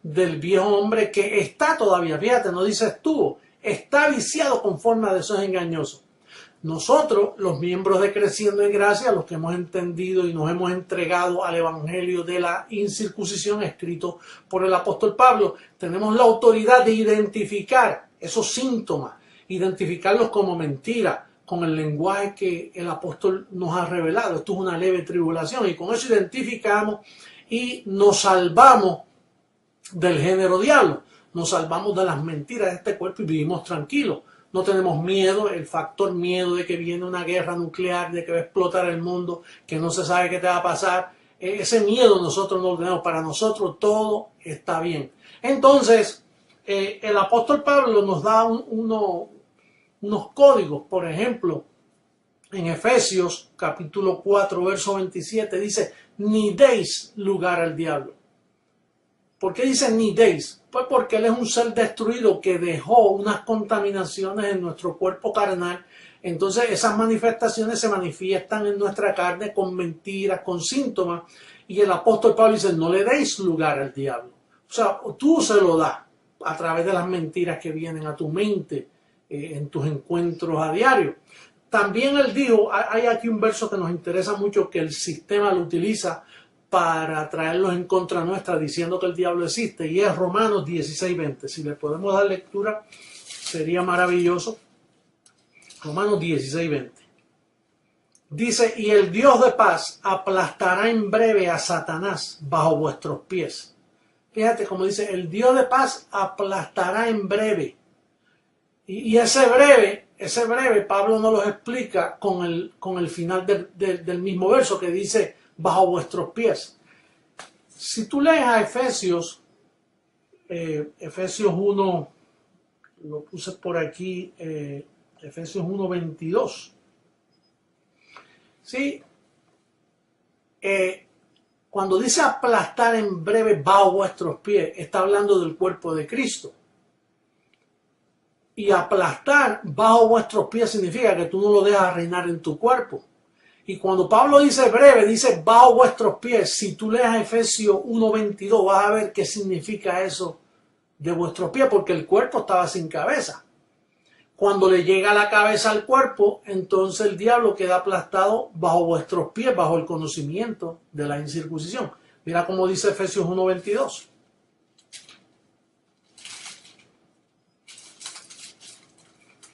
del viejo hombre que está todavía, fíjate, no dice estuvo, está viciado conforme a deseos engañosos. Nosotros, los miembros de Creciendo en Gracia, los que hemos entendido y nos hemos entregado al Evangelio de la incircuncisión escrito por el apóstol Pablo, tenemos la autoridad de identificar esos síntomas, identificarlos como mentira, con el lenguaje que el apóstol nos ha revelado. Esto es una leve tribulación y con eso identificamos y nos salvamos del género diablo, nos salvamos de las mentiras de este cuerpo y vivimos tranquilos. No tenemos miedo, el factor miedo de que viene una guerra nuclear, de que va a explotar el mundo, que no se sabe qué te va a pasar. Ese miedo nosotros no lo tenemos. Para nosotros todo está bien. Entonces, el apóstol Pablo nos da unos códigos. Por ejemplo, en Efesios capítulo 4, verso 27 dice, ni deis lugar al diablo. ¿Por qué dice ni deis? Pues porque él es un ser destruido que dejó unas contaminaciones en nuestro cuerpo carnal. Entonces esas manifestaciones se manifiestan en nuestra carne con mentiras, con síntomas. Y el apóstol Pablo dice, no le deis lugar al diablo. O sea, tú se lo das a través de las mentiras que vienen a tu mente en tus encuentros a diario. También él dijo, hay aquí un verso que nos interesa mucho, que el sistema lo utiliza para traerlos en contra nuestra, diciendo que el diablo existe, y es Romanos 16:20. Si le podemos dar lectura, sería maravilloso. Romanos 16:20. Dice, y el Dios de paz aplastará en breve a Satanás bajo vuestros pies. Fíjate cómo dice, el Dios de paz aplastará en breve. Y ese breve, Pablo nos lo explica con el final del mismo verso que dice, bajo vuestros pies. Si tú lees a Efesios 1, lo puse por aquí, Efesios 1:22. ¿Sí? Cuando dice aplastar en breve bajo vuestros pies, está hablando del cuerpo de Cristo. Y aplastar bajo vuestros pies significa que tú no lo dejas reinar en tu cuerpo. Y cuando Pablo dice breve, dice bajo vuestros pies. Si tú lees Efesios 1:22, vas a ver qué significa eso de vuestros pies, porque el cuerpo estaba sin cabeza. Cuando le llega la cabeza al cuerpo, entonces el diablo queda aplastado bajo vuestros pies, bajo el conocimiento de la incircuncisión. Mira cómo dice Efesios 1:22.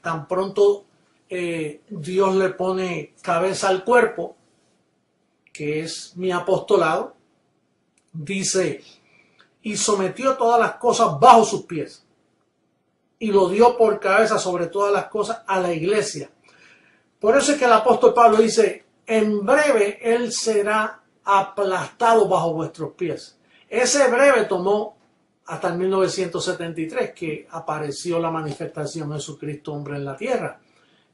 Tan pronto Dios le pone cabeza al cuerpo, que es mi apostolado, dice, y sometió todas las cosas bajo sus pies, y lo dio por cabeza sobre todas las cosas a la iglesia. Por eso es que el apóstol Pablo dice, en breve él será aplastado bajo vuestros pies. Ese breve tomó hasta el 1973, que apareció la manifestación de Jesucristo hombre en la tierra.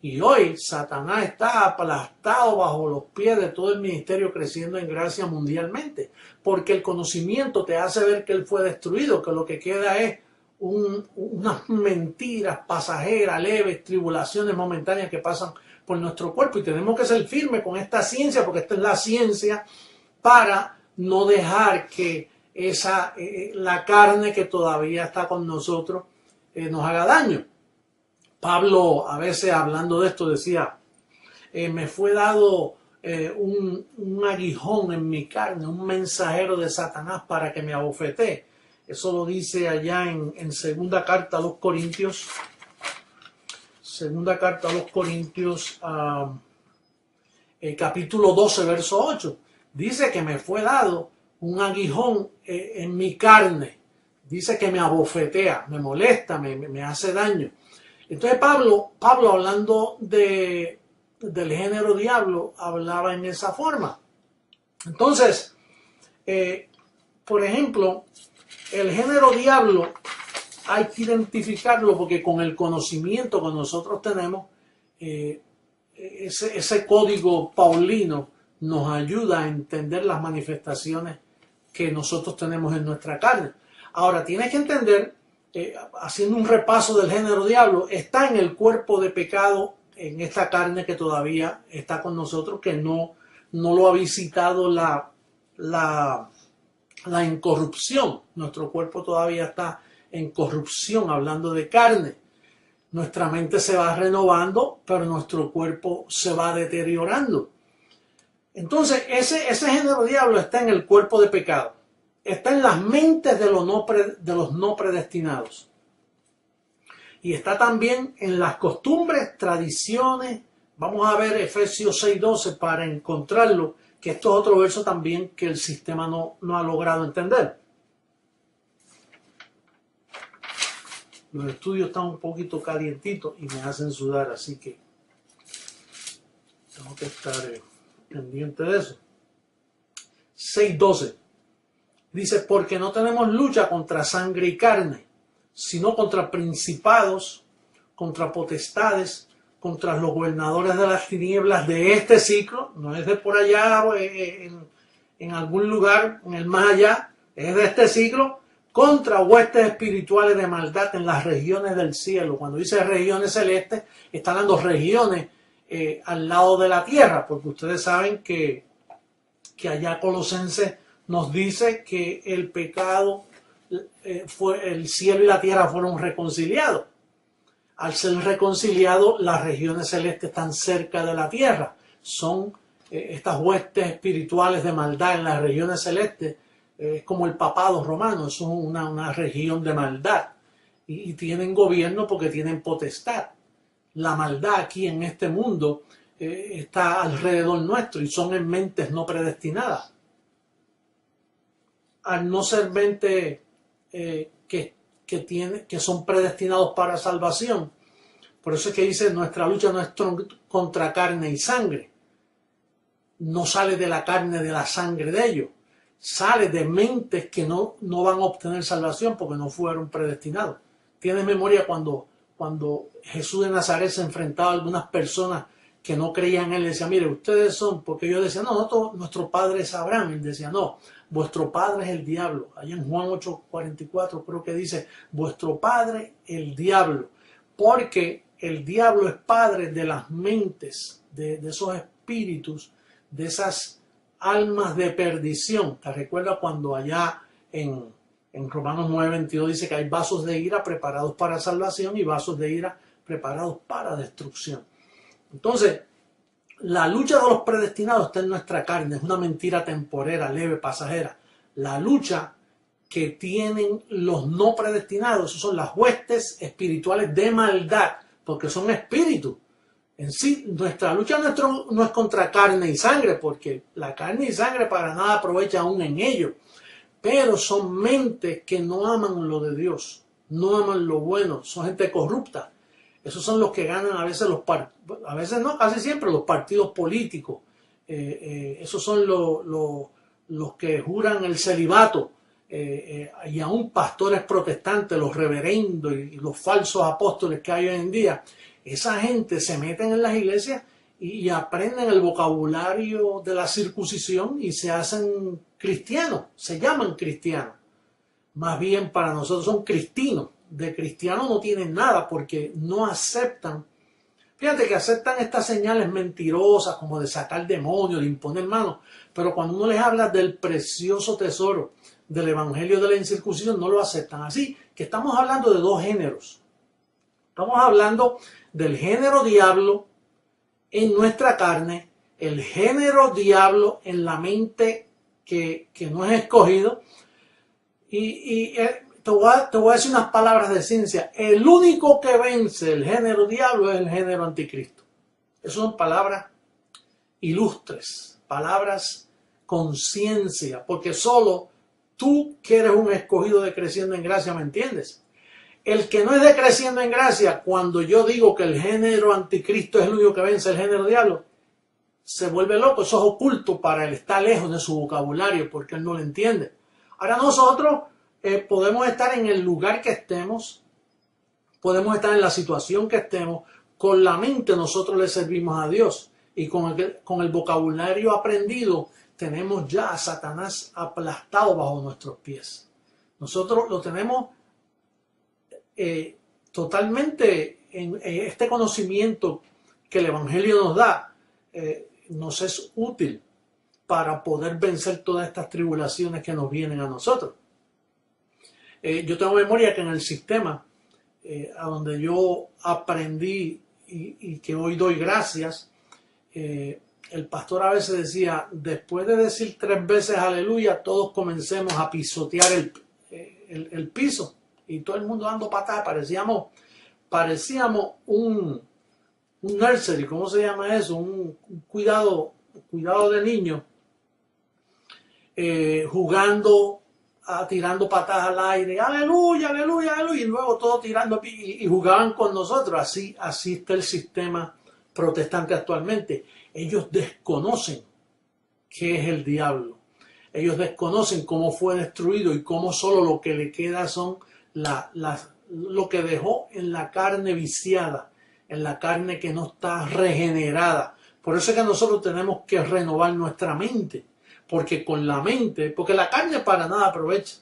Y hoy Satanás está aplastado bajo los pies de todo el ministerio Creciendo en Gracia mundialmente, porque el conocimiento te hace ver que él fue destruido, que lo que queda es unas mentiras pasajeras, leves, tribulaciones momentáneas que pasan por nuestro cuerpo, y tenemos que ser firmes con esta ciencia, porque esta es la ciencia para no dejar que la carne que todavía está con nosotros nos haga daño. Pablo a veces hablando de esto decía, me fue dado un aguijón en mi carne, un mensajero de Satanás para que me abofetee. Eso lo dice allá en segunda carta a los Corintios. Segunda carta a los Corintios, capítulo 12, verso 8. Dice que me fue dado un aguijón en mi carne. Dice que me abofetea, me molesta, me hace daño. Entonces Pablo hablando del género diablo, hablaba en esa forma. Entonces, por ejemplo, el género diablo hay que identificarlo porque con el conocimiento que nosotros tenemos, ese código paulino nos ayuda a entender las manifestaciones que nosotros tenemos en nuestra carne. Ahora, tienes que entender, haciendo un repaso del género diablo, está en el cuerpo de pecado, en esta carne que todavía está con nosotros, que no lo ha visitado la incorrupción. Nuestro cuerpo todavía está en corrupción, hablando de carne. Nuestra mente se va renovando, pero nuestro cuerpo se va deteriorando. Entonces, ese género diablo está en el cuerpo de pecado. Está en las mentes de los no predestinados. Y está también en las costumbres, tradiciones. Vamos a ver Efesios 6:12 para encontrarlo, que esto es otro verso también que el sistema no ha logrado entender. Los estudios están un poquito calientitos y me hacen sudar, así que tengo que estar pendiente de eso. 6:12 dice, porque no tenemos lucha contra sangre y carne, sino contra principados, contra potestades, contra los gobernadores de las tinieblas de este ciclo, no es de por allá en algún lugar, en el más allá, es de este ciclo, contra huestes espirituales de maldad en las regiones del cielo. Cuando dice regiones celestes, está hablando regiones al lado de la tierra, porque ustedes saben que allá Colosenses nos dice que el pecado, el cielo y la tierra fueron reconciliados. Al ser reconciliados, las regiones celestes están cerca de la tierra. Son estas huestes espirituales de maldad en las regiones celestes, es como el papado romano, es una región de maldad. Y tienen gobierno porque tienen potestad. La maldad aquí en este mundo está alrededor nuestro y son en mentes no predestinadas. Al no ser mentes que son predestinados para salvación. Por eso es que dice, nuestra lucha no es contra carne y sangre. No sale de la carne, de la sangre de ellos. Sale de mentes que no van a obtener salvación porque no fueron predestinados. ¿Tienes memoria cuando Jesús de Nazaret se enfrentaba a algunas personas que no creían en él? Decía, mire, ustedes son, porque ellos decían, no, nuestro padre es Abraham. Él decía, no, vuestro padre es el diablo. Allá en Juan 8:44 creo que dice, vuestro padre el diablo. Porque el diablo es padre de las mentes, de esos espíritus, de esas almas de perdición. ¿Te recuerdas cuando allá en Romanos 9:22 dice que hay vasos de ira preparados para salvación y vasos de ira preparados para destrucción? Entonces, la lucha de los predestinados está en nuestra carne, es una mentira temporera, leve, pasajera. La lucha que tienen los no predestinados, son las huestes espirituales de maldad, porque son espíritus. En sí, nuestra lucha no es contra carne y sangre, porque la carne y sangre para nada aprovecha aún en ello. Pero son mentes que no aman lo de Dios, no aman lo bueno, son gente corrupta. Esos son los que ganan a veces a veces no, casi siempre los partidos políticos. Esos son los que juran el celibato. Y aún pastores protestantes, los reverendos y los falsos apóstoles que hay hoy en día. Esa gente se meten en las iglesias y aprenden el vocabulario de la circuncisión y se hacen cristianos, se llaman cristianos. Más bien para nosotros son cristinos. De cristianos no tienen nada porque no aceptan. Fíjate que aceptan estas señales mentirosas como de sacar demonios, de imponer manos. Pero cuando uno les habla del precioso tesoro del evangelio de la incircuncisión, no lo aceptan. Así que estamos hablando de dos géneros. Estamos hablando del género diablo en nuestra carne, el género diablo en la mente que no es escogido. Y te voy a decir unas palabras de ciencia. El único que vence el género diablo es el género anticristo. Esas son palabras ilustres, palabras con ciencia, porque solo tú que eres un escogido de Creciendo en Gracia, ¿me entiendes? El que no es de Creciendo en Gracia, cuando yo digo que el género anticristo es el único que vence el género diablo, se vuelve loco. Eso es oculto para él, está lejos de su vocabulario porque él no lo entiende. Ahora nosotros podemos estar en el lugar que estemos, podemos estar en la situación que estemos, con la mente nosotros le servimos a Dios y con el vocabulario aprendido tenemos ya a Satanás aplastado bajo nuestros pies. Nosotros lo tenemos totalmente en este conocimiento que el Evangelio nos da, nos es útil para poder vencer todas estas tribulaciones que nos vienen a nosotros. Yo tengo memoria que en el sistema a donde yo aprendí y que hoy doy gracias, el pastor a veces decía, después de decir 3 veces aleluya, todos comencemos a pisotear el piso y todo el mundo dando patadas. Parecíamos un nursery, ¿cómo se llama eso? Un cuidado de niños, jugando, tirando patadas al aire, aleluya, aleluya, aleluya, y luego todos tirando y jugaban con nosotros. Así está el sistema protestante actualmente. Ellos desconocen qué es el diablo. Ellos desconocen cómo fue destruido y cómo solo lo que le queda son lo que dejó en la carne viciada, en la carne que no está regenerada. Por eso es que nosotros tenemos que renovar nuestra mente, porque con la mente, porque la carne para nada aprovecha,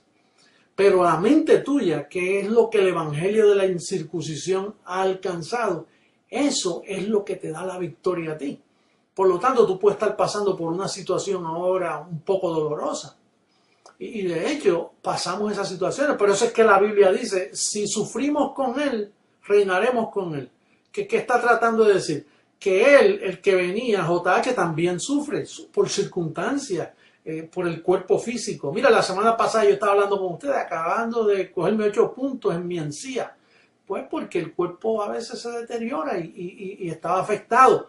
pero la mente tuya, que es lo que el evangelio de la incircuncisión ha alcanzado, eso es lo que te da la victoria a ti. Por lo tanto, tú puedes estar pasando por una situación ahora un poco dolorosa. Y de hecho, pasamos esas situaciones. Por eso es que la Biblia dice, si sufrimos con Él, reinaremos con Él. ¿Qué está tratando de decir? Que Él, el que venía, JH, también sufre por circunstancias, por el cuerpo físico. Mira, la semana pasada yo estaba hablando con ustedes, acabando de cogerme 8 puntos en mi encía. Pues porque el cuerpo a veces se deteriora y estaba afectado.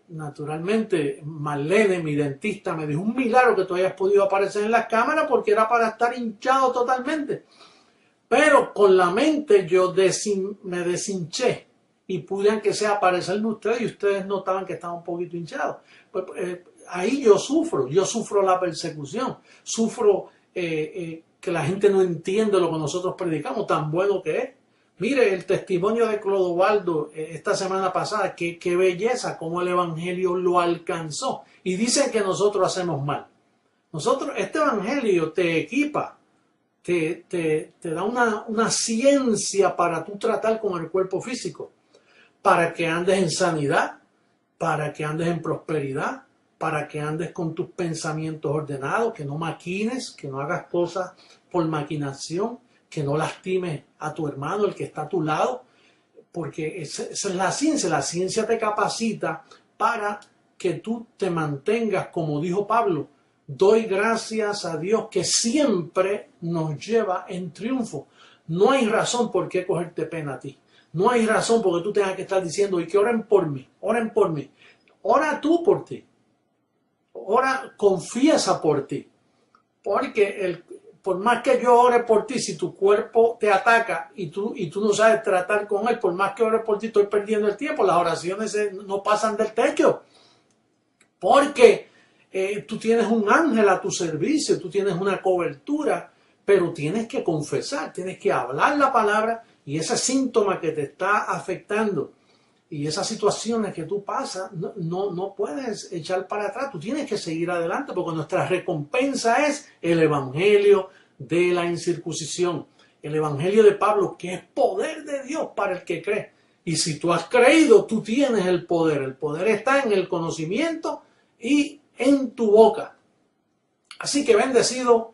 Naturalmente, Marlene, mi dentista, me dijo, un milagro que tú hayas podido aparecer en las cámaras porque era para estar hinchado totalmente. Pero con la mente yo me deshinché y pude, aunque sea, aparecerme ustedes y ustedes notaban que estaba un poquito hinchado. Pues, ahí yo sufro la persecución, sufro que la gente no entiende lo que nosotros predicamos, tan bueno que es. Mire el testimonio de Clodovaldo esta semana pasada, qué belleza, cómo el evangelio lo alcanzó. Y dicen que nosotros hacemos mal. Este evangelio te equipa, te da una ciencia para tú tratar con el cuerpo físico, para que andes en sanidad, para que andes en prosperidad, para que andes con tus pensamientos ordenados, que no maquines, que no hagas cosas por maquinación, que no lastimes a tu hermano, el que está a tu lado, porque esa es la ciencia. La ciencia te capacita para que tú te mantengas, como dijo Pablo, doy gracias a Dios que siempre nos lleva en triunfo. No hay razón por qué cogerte pena a ti. No hay razón porque tú tengas que estar diciendo, y que oren por mí, oren por mí. Ora tú por ti. Ora, confiesa por ti. Porque por más que yo ore por ti, si tu cuerpo te ataca y tú no sabes tratar con él, por más que ore por ti, estoy perdiendo el tiempo. Las oraciones no pasan del techo. Porque tú tienes un ángel a tu servicio, tú tienes una cobertura, pero tienes que confesar, tienes que hablar la palabra y ese síntoma que te está afectando y esas situaciones que tú pasas, no puedes echar para atrás. Tú tienes que seguir adelante porque nuestra recompensa es el evangelio de la incircuncisión. El evangelio de Pablo, que es poder de Dios para el que cree. Y si tú has creído, tú tienes el poder. El poder está en el conocimiento y en tu boca. Así que bendecido,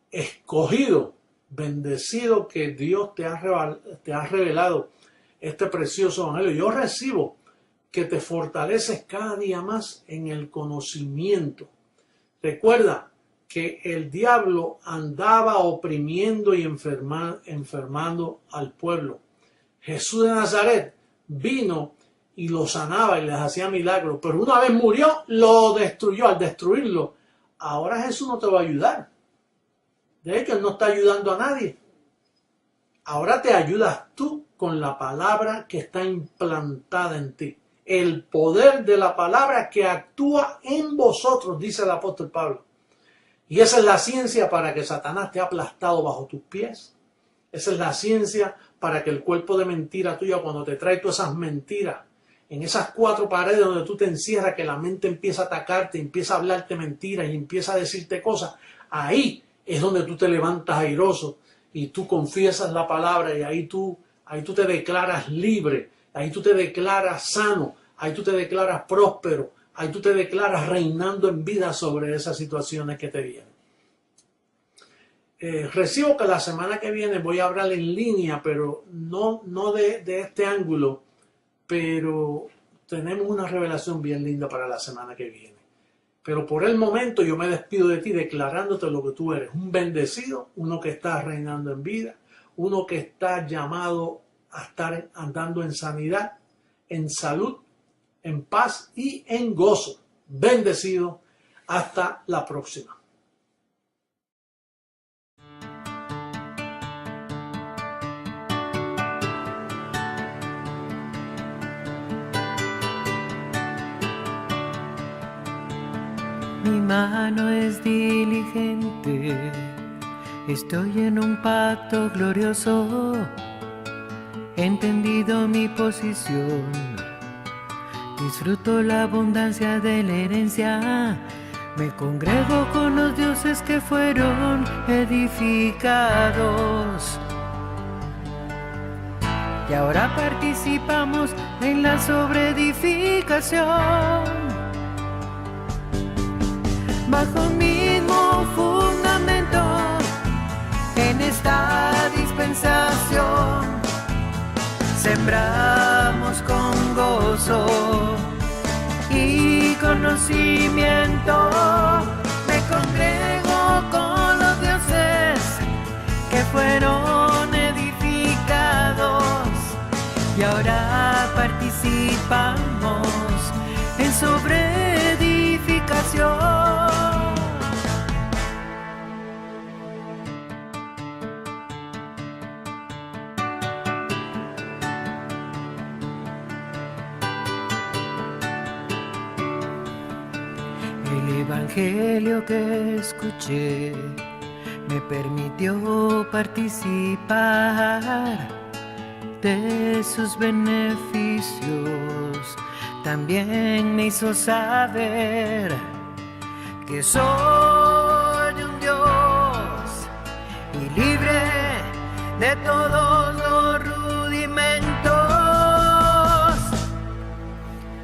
escogido, bendecido que Dios te ha revelado este precioso evangelio. Yo recibo que te fortaleces cada día más en el conocimiento. Recuerda que el diablo andaba oprimiendo y enfermando al pueblo. Jesús de Nazaret vino y lo sanaba y les hacía milagros, pero una vez murió, lo destruyó. Al destruirlo, ahora Jesús no te va a ayudar. De hecho, Él no está ayudando a nadie. Ahora te ayudas tú con la palabra que está implantada en ti. El poder de la palabra que actúa en vosotros, dice el apóstol Pablo. Y esa es la ciencia para que Satanás te ha aplastado bajo tus pies. Esa es la ciencia para que el cuerpo de mentira tuya, cuando te trae todas esas mentiras, en esas 4 paredes donde tú te encierras, que la mente empieza a atacarte, empieza a hablarte mentiras y empieza a decirte cosas, ahí es donde tú te levantas airoso y tú confiesas la palabra y ahí tú te declaras libre, ahí tú te declaras sano, ahí tú te declaras próspero, ahí tú te declaras reinando en vida sobre esas situaciones que te vienen. Recibo que la semana que viene voy a hablar en línea, pero no de este ángulo, pero tenemos una revelación bien linda para la semana que viene. Pero por el momento yo me despido de ti declarándote lo que tú eres, un bendecido, uno que está reinando en vida, uno que está llamado a estar andando en sanidad, en salud, en paz y en gozo. Bendecido. Hasta la próxima. Mi mano es diligente, estoy en un pacto glorioso, he entendido mi posición, disfruto la abundancia de la herencia, me congrego con los dioses que fueron edificados. Y ahora participamos en la sobreedificación. Bajo un mismo fundamento, en esta dispensación, sembramos con gozo y conocimiento. Me congrego con los dioses que fueron edificados y ahora participamos en sobreedificación. El evangelio que escuché me permitió participar de sus beneficios. También me hizo saber que soy un Dios y libre de todos los rudimentos.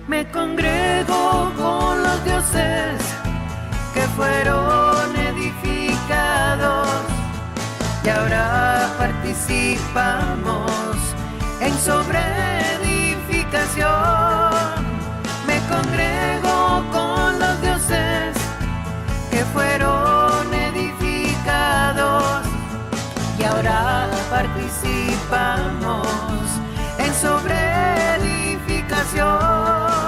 Me congrego con los dioses que fueron edificados y ahora participamos en sobreedificación. Me congrego con los dioses que fueron edificados y ahora participamos en sobreedificación.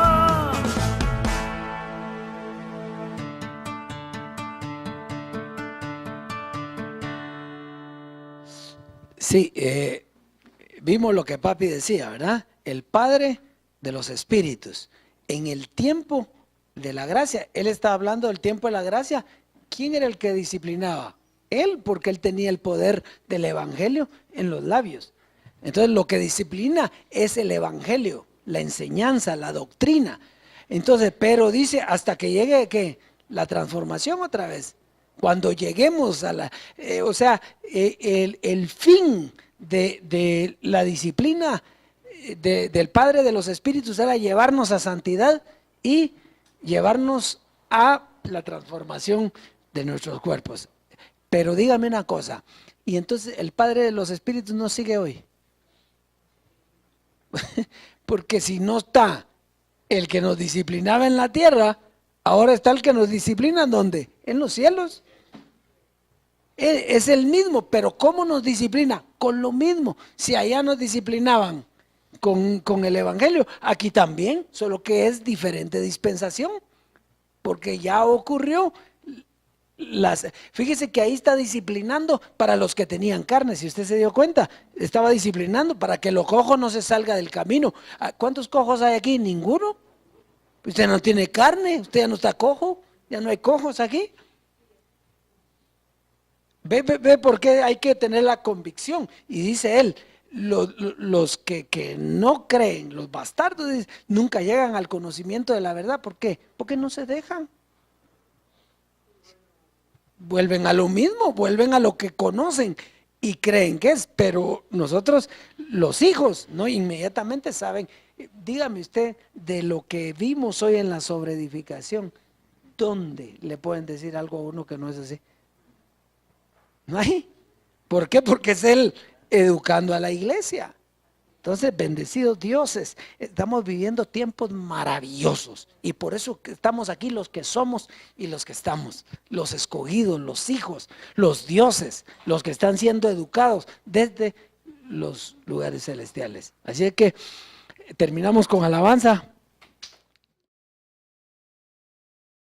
Sí, vimos lo que papi decía, ¿verdad? El Padre de los Espíritus. En el tiempo de la gracia, él estaba hablando del tiempo de la gracia. ¿Quién era el que disciplinaba? Él, porque él tenía el poder del Evangelio en los labios. Entonces lo que disciplina es el Evangelio, la enseñanza, la doctrina. Entonces, pero dice hasta que llegue ¿qué? La transformación otra vez. Cuando lleguemos a la, el fin de la disciplina del Padre de los Espíritus era llevarnos a santidad y llevarnos a la transformación de nuestros cuerpos. Pero dígame una cosa, y entonces el Padre de los Espíritus no sigue hoy. Porque si no está el que nos disciplinaba en la tierra, ahora está el que nos disciplina, ¿dónde? En los cielos. Es el mismo, pero ¿cómo nos disciplina? Con lo mismo. Si allá nos disciplinaban con el Evangelio, aquí también, solo que es diferente dispensación, porque ya ocurrió. Fíjese que ahí está disciplinando para los que tenían carne, si usted se dio cuenta, estaba disciplinando para que lo cojo no se salga del camino. ¿Cuántos cojos hay aquí? Ninguno. Usted no tiene carne, usted ya no está cojo, ya no hay cojos aquí. Ve por qué hay que tener la convicción. Y dice él, los que no creen, los bastardos, nunca llegan al conocimiento de la verdad. ¿Por qué? Porque no se dejan. Vuelven a lo mismo, vuelven a lo que conocen y creen que es. Pero nosotros, los hijos, no inmediatamente saben. Dígame usted, de lo que vimos hoy en la sobreedificación, ¿dónde le pueden decir algo a uno que no es así? No hay. ¿Por qué? Porque es Él educando a la iglesia. Entonces, bendecidos dioses, estamos viviendo tiempos maravillosos y por eso estamos aquí los que somos y los que estamos, los escogidos, los hijos, los dioses, los que están siendo educados desde los lugares celestiales. Así es que terminamos con alabanza.